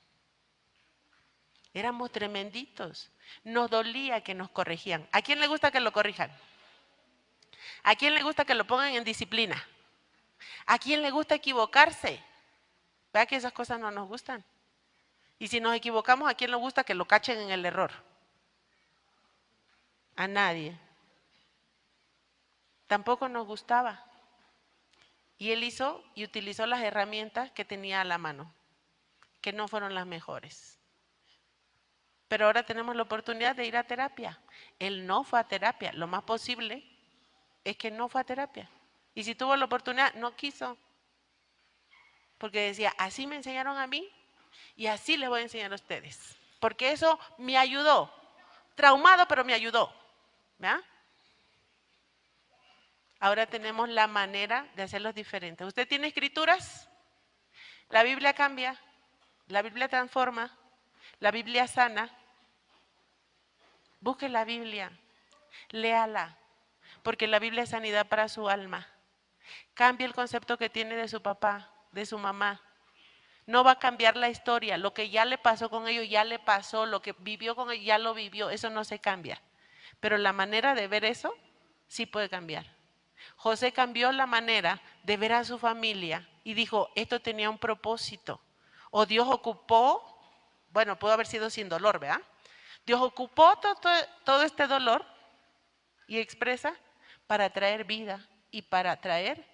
Éramos tremenditos, nos dolía que nos corregían. ¿A quién le gusta que lo corrijan? ¿A quién le gusta que lo pongan en disciplina? ¿A quién le gusta equivocarse? ¿Vea que esas cosas no nos gustan? Y si nos equivocamos, ¿a quién le gusta que lo cachen en el error? A nadie. Tampoco nos gustaba. Y él hizo y utilizó las herramientas que tenía a la mano, que no fueron las mejores. Pero ahora tenemos la oportunidad de ir a terapia. Él no fue a terapia. Lo más posible es que no fue a terapia. Y si tuvo la oportunidad, no quiso. Porque decía, así me enseñaron a mí y así les voy a enseñar a ustedes. Porque eso me ayudó. Traumado, pero me ayudó. ¿Verdad? Ahora tenemos la manera de hacerlos diferentes. ¿Usted tiene escrituras? La Biblia cambia, la Biblia transforma, la Biblia sana. Busque la Biblia, léala, porque la Biblia es sanidad para su alma. Cambie el concepto que tiene de su papá, de su mamá. No va a cambiar la historia, lo que ya le pasó con ellos ya le pasó, lo que vivió con ellos ya lo vivió, eso no se cambia. Pero la manera de ver eso sí puede cambiar. José cambió la manera de ver a su familia y dijo, esto tenía un propósito. O Dios ocupó, bueno, pudo haber sido sin dolor, ¿verdad? Dios ocupó todo este dolor y expresa para traer vida y para traer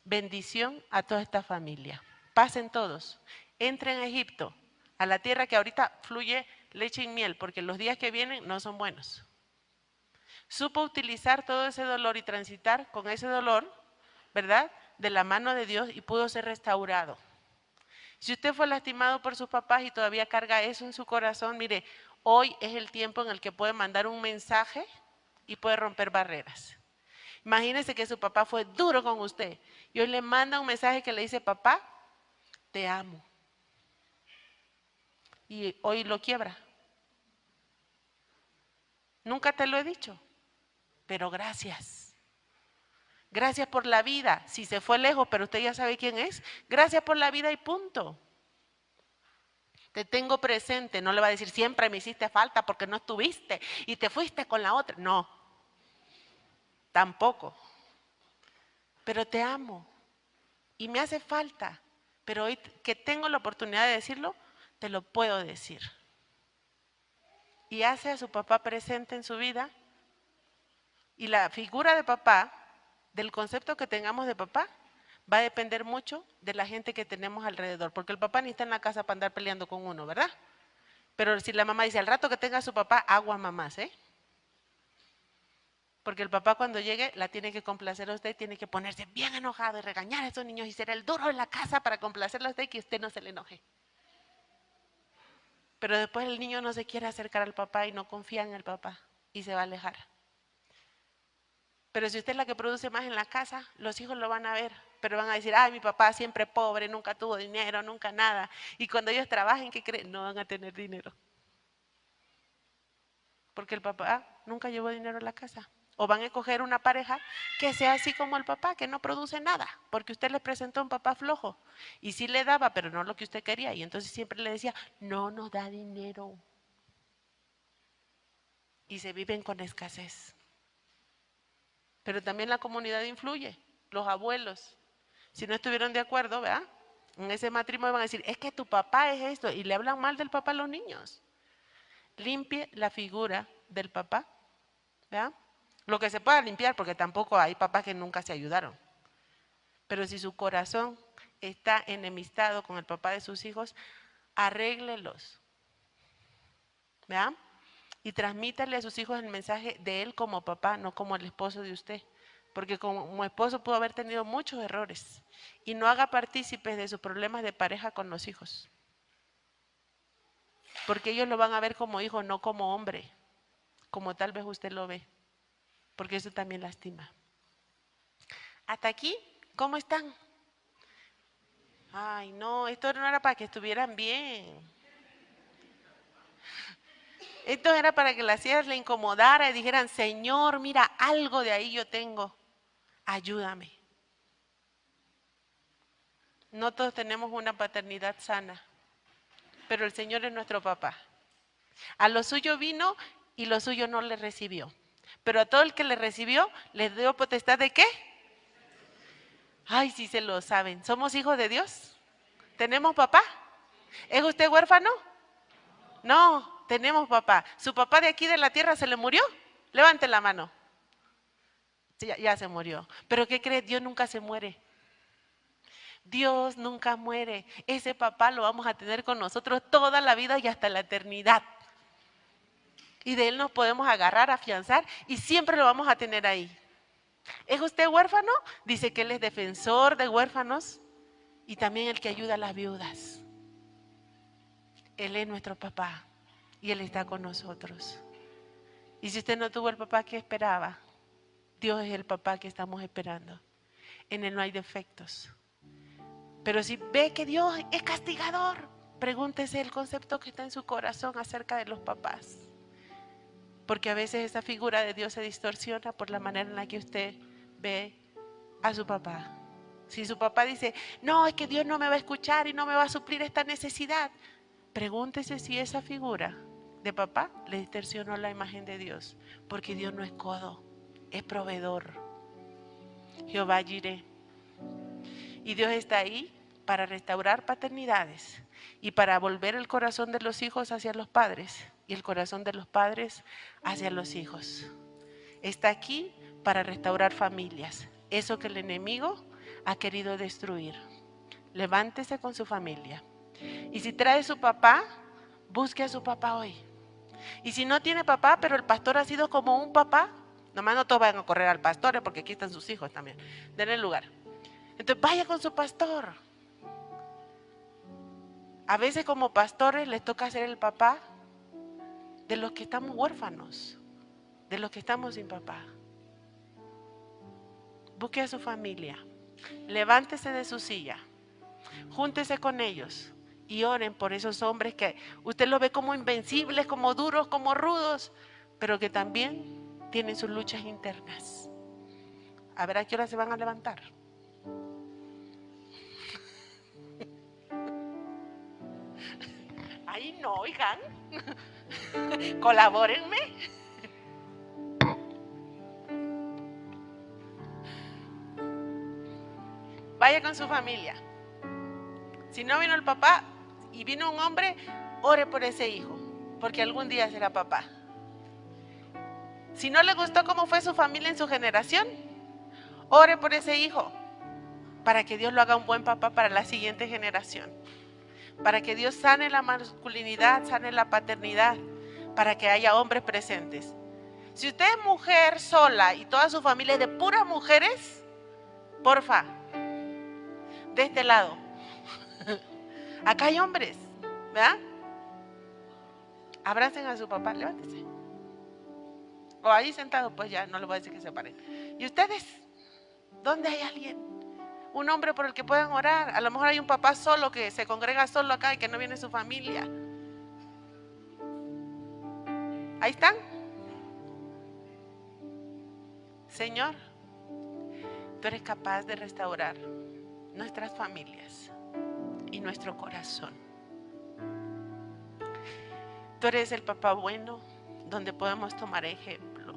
bendición a toda esta familia. Pasen todos, entren a Egipto, a la tierra que ahorita fluye leche y miel, porque los días que vienen no son buenos. Supo utilizar todo ese dolor y transitar con ese dolor, ¿verdad?, de la mano de Dios y pudo ser restaurado. Si usted fue lastimado por sus papás y todavía carga eso en su corazón, mire, hoy es el tiempo en el que puede mandar un mensaje y puede romper barreras. Imagínese que su papá fue duro con usted y hoy le manda un mensaje que le dice, papá, te amo. Y hoy lo quiebra. Nunca te lo he dicho, pero gracias. Gracias por la vida. Si se fue lejos, pero usted ya sabe quién es. Gracias por la vida y punto. Te tengo presente. No le va a decir siempre me hiciste falta porque no estuviste y te fuiste con la otra. No, tampoco. Pero te amo y me hace falta. Pero hoy que tengo la oportunidad de decirlo, te lo puedo decir. y hace a su papá presente en su vida. Y la figura de papá, del concepto que tengamos de papá, va a depender mucho de la gente que tenemos alrededor, porque el papá ni está en la casa para andar peleando con uno, ¿verdad? Pero si la mamá dice, al rato que tenga a su papá, agua mamás, ¿eh? Porque el papá cuando llegue la tiene que complacer a usted, tiene que ponerse bien enojado y regañar a esos niños y ser el duro en la casa para complacerle a usted y que usted no se le enoje. Pero después el niño no se quiere acercar al papá y no confía en el papá y se va a alejar. Pero si usted es la que produce más en la casa, los hijos lo van a ver, pero van a decir, ay, mi papá siempre pobre, nunca tuvo dinero, nunca nada. Y cuando ellos trabajen, ¿qué creen? No van a tener dinero. Porque el papá nunca llevó dinero a la casa. O van a escoger una pareja que sea así como el papá, que no produce nada, porque usted le presentó un papá flojo. Y sí le daba, pero no lo que usted quería. Y entonces siempre le decía, no nos da dinero. Y se viven con escasez. Pero también la comunidad influye, los abuelos. Si no estuvieron de acuerdo, ¿verdad? En ese matrimonio van a decir, es que tu papá es esto, y le hablan mal del papá a los niños. Limpie la figura del papá, ¿verdad? Lo que se pueda limpiar, porque tampoco hay papás que nunca se ayudaron. Pero si su corazón está enemistado con el papá de sus hijos, arréglelos, ¿verdad? Y transmítale a sus hijos el mensaje de él como papá, no como el esposo de usted. Porque como esposo pudo haber tenido muchos errores. Y no haga partícipes de sus problemas de pareja con los hijos. Porque ellos lo van a ver como hijo, no como hombre. Como tal vez usted lo ve. Porque eso también lastima. Hasta aquí, ¿cómo están? Ay, no, esto no era para que estuvieran bien. Esto era para que las hijas le incomodara y dijeran, Señor, mira, algo de ahí yo tengo. Ayúdame. No todos tenemos una paternidad sana, pero el Señor es nuestro papá. A lo suyo vino y lo suyo no le recibió. Pero a todo el que le recibió, le dio potestad de ¿qué? Ay, sí se lo saben. ¿Somos hijos de Dios? ¿Tenemos papá? ¿Es usted huérfano? No, tenemos papá. ¿Su papá de aquí de la tierra se le murió? Levante la mano. Ya se murió. ¿Pero qué cree? Dios nunca se muere. Dios nunca muere. Ese papá lo vamos a tener con nosotros toda la vida y hasta la eternidad. Y de él nos podemos agarrar, afianzar y siempre lo vamos a tener ahí. ¿Es usted huérfano? Dice que él es defensor de huérfanos y también el que ayuda a las viudas. Él es nuestro papá y él está con nosotros. Y si usted no tuvo el papá que esperaba, Dios es el papá que estamos esperando. En él no hay defectos. Pero si ve que Dios es castigador, pregúntese el concepto que está en su corazón acerca de los papás. Porque a veces esa figura de Dios se distorsiona por la manera en la que usted ve a su papá. Si su papá dice, no, es que Dios no me va a escuchar y no me va a suplir esta necesidad, pregúntese si esa figura de papá le distorsionó la imagen de Dios. Porque Dios no es codo, es proveedor. Jehová Jireh. Y Dios está ahí para restaurar paternidades y para volver el corazón de los hijos hacia los padres y el corazón de los padres hacia los hijos. Está aquí para restaurar familias, eso que el enemigo ha querido destruir. Levántese con su familia. Y si trae su papá, busque a su papá hoy. Y si no tiene papá, pero el pastor ha sido como un papá, nomás no todos van a correr al pastor, porque aquí están sus hijos también. Denle lugar. Entonces vaya con su pastor. A veces como pastores les toca ser el papá de los que estamos huérfanos, de los que estamos sin papá. Busque a su familia, levántese de su silla, júntese con ellos y oren por esos hombres que usted los ve como invencibles, como duros, como rudos, pero que también tienen sus luchas internas. A ver a qué hora se van a levantar. Ay, no, oigan, colabórenme. Vaya con su familia. Si no vino el papá y vino un hombre, ore por ese hijo. porque algún día será papá. Si no le gustó cómo fue su familia en su generación, ore por ese hijo, para que Dios lo haga un buen papá para la siguiente generación, para que Dios sane la masculinidad, sane la paternidad, para que haya hombres presentes. Si usted es mujer sola y toda su familia es de puras mujeres, porfa, de este lado. Acá hay hombres, ¿verdad? Abracen a su papá, levántese. O ahí sentado, pues ya, no le voy a decir que se paren. ¿Y ustedes? ¿Dónde hay alguien? Un hombre por el que puedan orar. A lo mejor hay un papá solo que se congrega solo acá y que no viene su familia. Ahí están. Señor, tú eres capaz de restaurar nuestras familias y nuestro corazón. Tú eres el papá bueno donde podemos tomar ejemplo.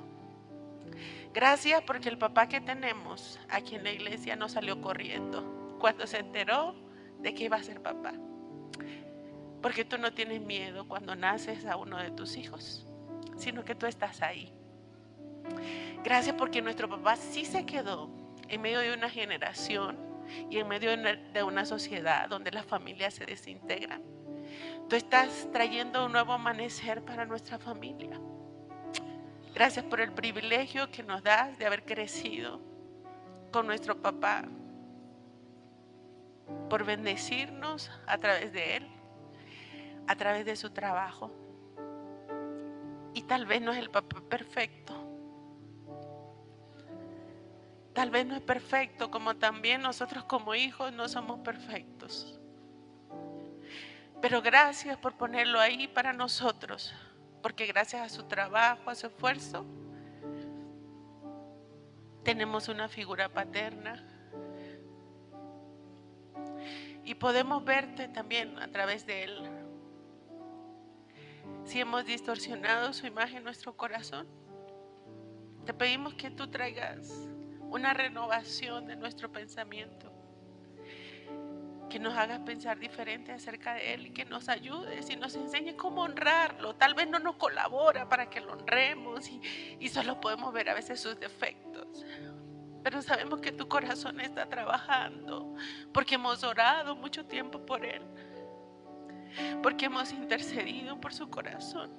Gracias porque el papá que tenemos aquí en la iglesia no salió corriendo cuando se enteró de que iba a ser papá. Porque tú no tienes miedo cuando naces a uno de tus hijos, sino que tú estás ahí. Gracias porque nuestro papá sí se quedó en medio de una generación y en medio de una sociedad donde las familias se desintegran. Tú estás trayendo un nuevo amanecer para nuestra familia. Gracias por el privilegio que nos das de haber crecido con nuestro papá, por bendecirnos a través de él, a través de su trabajo. Y tal vez no es el papá perfecto. Tal vez no es perfecto, como también nosotros como hijos no somos perfectos. Pero gracias por ponerlo ahí para nosotros, porque gracias a su trabajo, a su esfuerzo, tenemos una figura paterna. Y podemos verte también a través de él. Si hemos distorsionado su imagen en nuestro corazón, te pedimos que tú traigas una renovación de nuestro pensamiento, que nos hagas pensar diferente acerca de él y que nos ayudes y nos enseñes cómo honrarlo. Tal vez no nos colabora para que lo honremos y solo podemos ver a veces sus defectos, pero sabemos que tu corazón está trabajando porque hemos orado mucho tiempo por él, porque hemos intercedido por su corazón.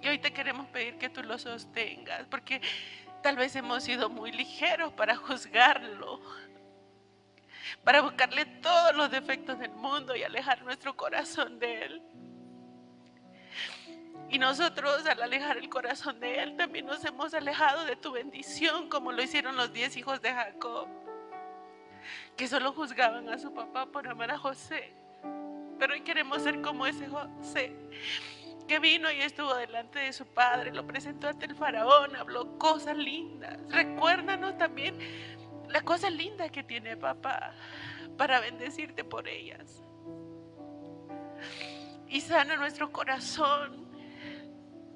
Y hoy te queremos pedir que tú lo sostengas, porque tal vez hemos sido muy ligeros para juzgarlo, para buscarle todos los defectos del mundo y alejar nuestro corazón de él. Y nosotros, al alejar el corazón de él, también nos hemos alejado de tu bendición, como lo hicieron los 10 hijos de Jacob, que solo juzgaban a su papá por amar a José. Pero hoy queremos ser como ese José, que vino y estuvo delante de su padre, lo presentó ante el faraón, habló cosas lindas. Recuérdanos también las cosas lindas que tiene papá para bendecirte por ellas. Y sana nuestro corazón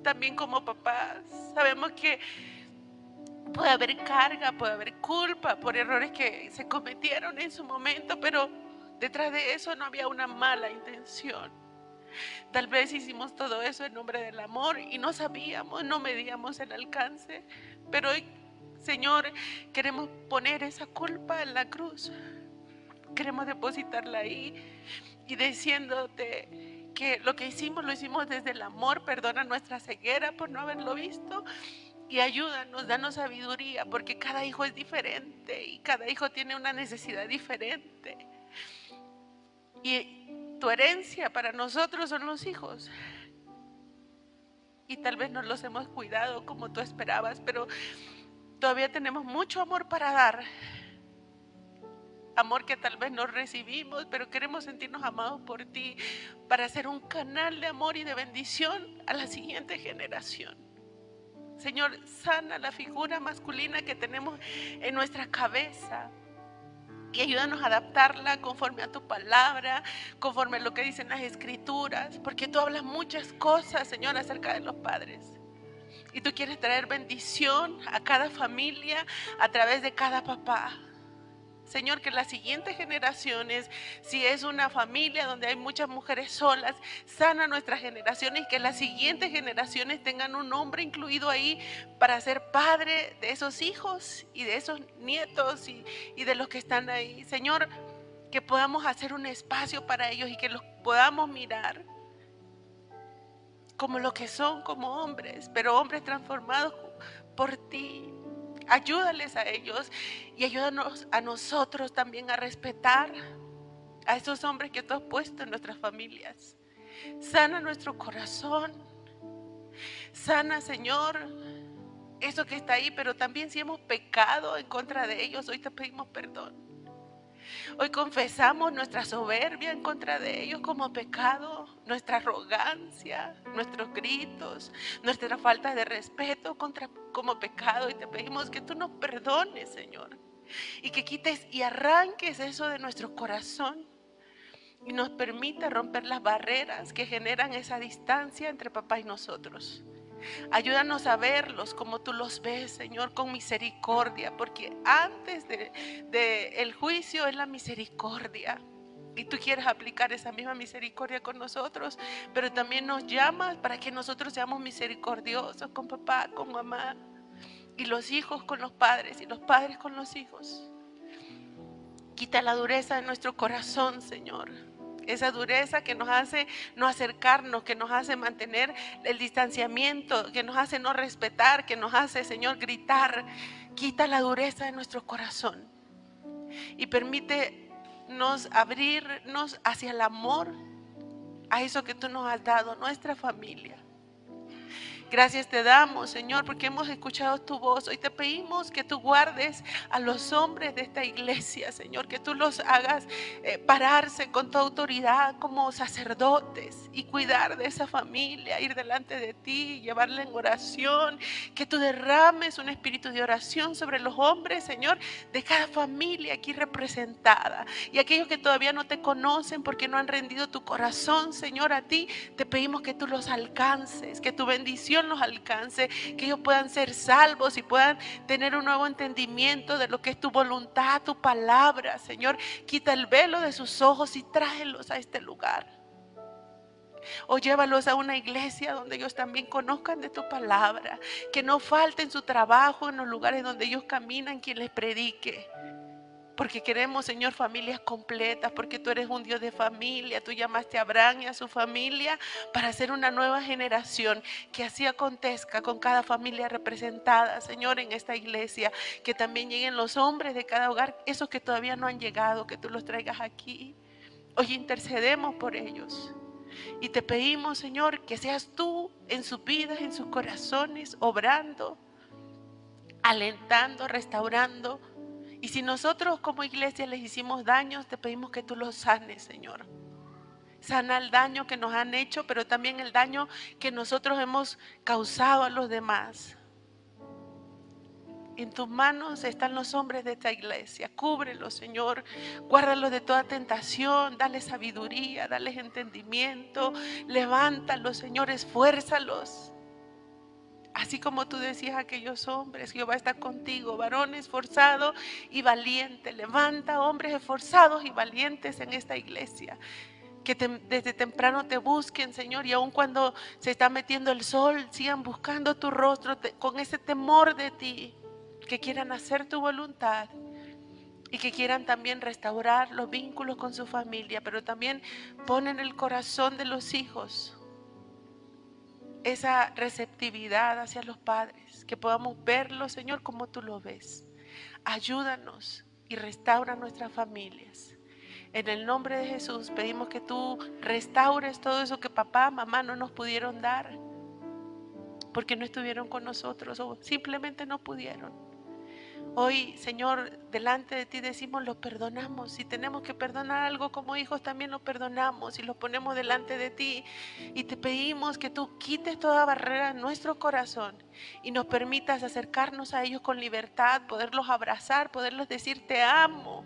también como papás. Sabemos que puede haber carga, puede haber culpa por errores que se cometieron en su momento, pero detrás de eso no había una mala intención. Tal vez hicimos todo eso en nombre del amor y no sabíamos, no medíamos el alcance. Pero hoy, Señor, queremos poner esa culpa en la cruz. Queremos depositarla ahí y diciéndote que lo que hicimos lo hicimos desde el amor. Perdona nuestra ceguera por no haberlo visto y ayúdanos, danos sabiduría, porque cada hijo es diferente y cada hijo tiene una necesidad diferente. Y tu herencia para nosotros son los hijos. Y tal vez no los hemos cuidado como tú esperabas, pero todavía tenemos mucho amor para dar. Amor que tal vez no recibimos, pero queremos sentirnos amados por ti para ser un canal de amor y de bendición a la siguiente generación. Señor, sana la figura masculina que tenemos en nuestra cabeza y ayúdanos a adaptarla conforme a tu palabra, conforme a lo que dicen las escrituras, porque tú hablas muchas cosas, Señor, acerca de los padres. Y tú quieres traer bendición a cada familia a través de cada papá. Señor, que las siguientes generaciones, si es una familia donde hay muchas mujeres solas, sana nuestras generaciones y que las siguientes generaciones tengan un hombre incluido ahí para ser padre de esos hijos y de esos nietos y de los que están ahí. Señor, que podamos hacer un espacio para ellos y que los podamos mirar como lo que son, como hombres, pero hombres transformados por ti. Ayúdales a ellos y ayúdanos a nosotros también a respetar a esos hombres que tú has puesto en nuestras familias. Sana nuestro corazón. Sana, Señor, eso que está ahí, pero también si hemos pecado en contra de ellos, hoy te pedimos perdón. Hoy confesamos nuestra soberbia en contra de ellos como pecado, nuestra arrogancia, nuestros gritos, nuestra falta de respeto como pecado. Y te pedimos que tú nos perdones, Señor, y que quites y arranques eso de nuestro corazón y nos permita romper las barreras que generan esa distancia entre papá y nosotros. Ayúdanos a verlos como tú los ves, Señor, con misericordia, porque antes de el juicio es la misericordia. Y tú quieres aplicar esa misma misericordia con nosotros, pero también nos llamas para que nosotros seamos misericordiosos con papá, con mamá, y los hijos con los padres, y los padres con los hijos. Quita la dureza de nuestro corazón, Señor. Esa dureza que nos hace no acercarnos, que nos hace mantener el distanciamiento, que nos hace no respetar, que nos hace, Señor, gritar. Quita la dureza de nuestro corazón y permítenos abrirnos hacia el amor, a eso que tú nos has dado, nuestra familia. Gracias te damos, Señor, porque hemos escuchado tu voz. Hoy te pedimos que tú guardes a los hombres de esta iglesia, Señor, que tú los hagas pararse con tu autoridad como sacerdotes y cuidar de esa familia, ir delante de ti, llevarla en oración, que tú derrames un espíritu de oración sobre los hombres, Señor, de cada familia aquí representada. Y aquellos que todavía no te conocen porque no han rendido tu corazón, Señor, a ti, te pedimos que tú los alcances, que tu bendición los alcance, que ellos puedan ser salvos y puedan tener un nuevo entendimiento de lo que es tu voluntad, tu palabra, Señor. Quita el velo de sus ojos y tráelos a este lugar. O llévalos a una iglesia donde ellos también conozcan de tu palabra, que no falte en su trabajo, en los lugares donde ellos caminan, quien les predique. Porque queremos, Señor, familias completas, porque tú eres un Dios de familia. Tú llamaste a Abraham y a su familia para hacer una nueva generación. Que así acontezca con cada familia representada, Señor, en esta iglesia. Que también lleguen los hombres de cada hogar, esos que todavía no han llegado, que tú los traigas aquí. Hoy intercedemos por ellos. Y te pedimos, Señor, que seas tú en sus vidas, en sus corazones, obrando, alentando, restaurando. Y si nosotros como iglesia les hicimos daños, te pedimos que tú los sanes, Señor. Sana el daño que nos han hecho, pero también el daño que nosotros hemos causado a los demás. En tus manos están los hombres de esta iglesia. Cúbrelos, Señor. Guárdalos de toda tentación. Dale sabiduría, dale entendimiento. Levántalos, Señor, esfuérzalos. Así como tú decías a aquellos hombres, Jehová está contigo, varón esforzado y valiente. Levanta hombres esforzados y valientes en esta iglesia. Que desde temprano te busquen, Señor, y aun cuando se está metiendo el sol, sigan buscando tu rostro con ese temor de ti. Que quieran hacer tu voluntad y que quieran también restaurar los vínculos con su familia, pero también pon en el corazón de los hijos esa receptividad hacia los padres, que podamos verlo, Señor, como tú lo ves. Ayúdanos y restaura nuestras familias. En el nombre de Jesús pedimos que tú restaures todo eso que papá, mamá no nos pudieron dar, porque no estuvieron con nosotros o simplemente no pudieron. Hoy, Señor, delante de ti decimos, lo perdonamos. Si tenemos que perdonar algo como hijos, también lo perdonamos y lo ponemos delante de ti. Y te pedimos que tú quites toda barrera en nuestro corazón y nos permitas acercarnos a ellos con libertad, poderlos abrazar, poderles decir, te amo.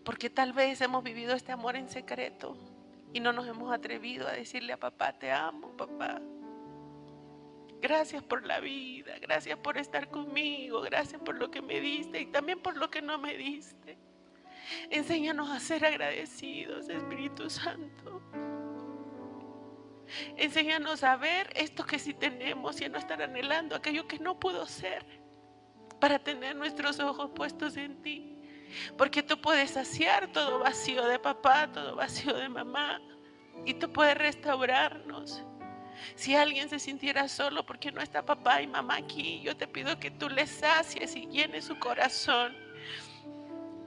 Porque tal vez hemos vivido este amor en secreto y no nos hemos atrevido a decirle a papá, te amo, papá. Gracias por la vida, gracias por estar conmigo, gracias por lo que me diste y también por lo que no me diste. Enséñanos a ser agradecidos, Espíritu Santo. Enséñanos a ver esto que sí tenemos y a no estar anhelando aquello que no pudo ser, para tener nuestros ojos puestos en ti. Porque tú puedes saciar todo vacío de papá, todo vacío de mamá, y tú puedes restaurarnos. Si alguien se sintiera solo porque no está papá y mamá aquí, yo te pido que tú les sacies y llenes su corazón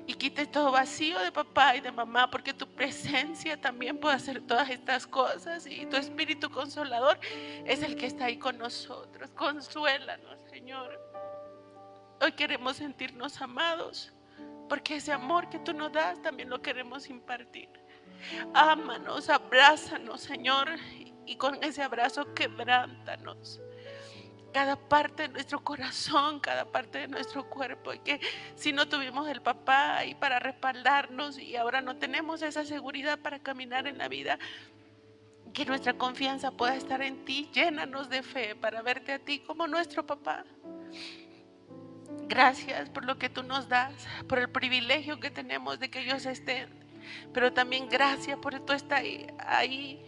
y quites todo vacío de papá y de mamá, porque tu presencia también puede hacer todas estas cosas y tu Espíritu Consolador es el que está ahí con nosotros. Consuélanos, Señor. Hoy queremos sentirnos amados, porque ese amor que tú nos das también lo queremos impartir. Ámanos, abrázanos, Señor, y con ese abrazo quebrántanos cada parte de nuestro corazón, cada parte de nuestro cuerpo. Y que si no tuvimos el papá ahí para respaldarnos y ahora no tenemos esa seguridad para caminar en la vida, que nuestra confianza pueda estar en ti. Llénanos de fe para verte a ti como nuestro papá. Gracias por lo que tú nos das, por el privilegio que tenemos de que ellos estén, pero también gracias por tú estar ahí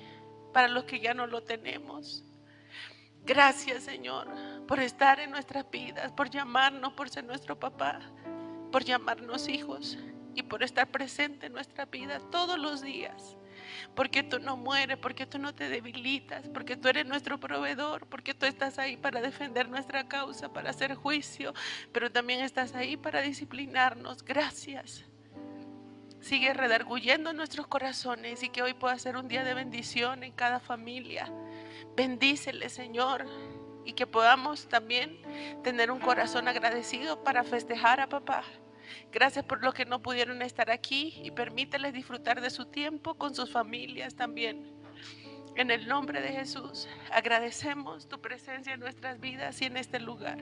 para los que ya no lo tenemos. Gracias, Señor, por estar en nuestras vidas, por llamarnos, por ser nuestro papá, por llamarnos hijos y por estar presente en nuestra vida todos los días. Porque tú no mueres, porque tú no te debilitas, porque tú eres nuestro proveedor, porque tú estás ahí para defender nuestra causa, para hacer juicio, pero también estás ahí para disciplinarnos. Gracias. Sigue redarguyendo nuestros corazones y que hoy pueda ser un día de bendición en cada familia. Bendícele, Señor, y que podamos también tener un corazón agradecido para festejar a papá. Gracias por los que no pudieron estar aquí y permíteles disfrutar de su tiempo con sus familias también. En el nombre de Jesús, agradecemos tu presencia en nuestras vidas y en este lugar.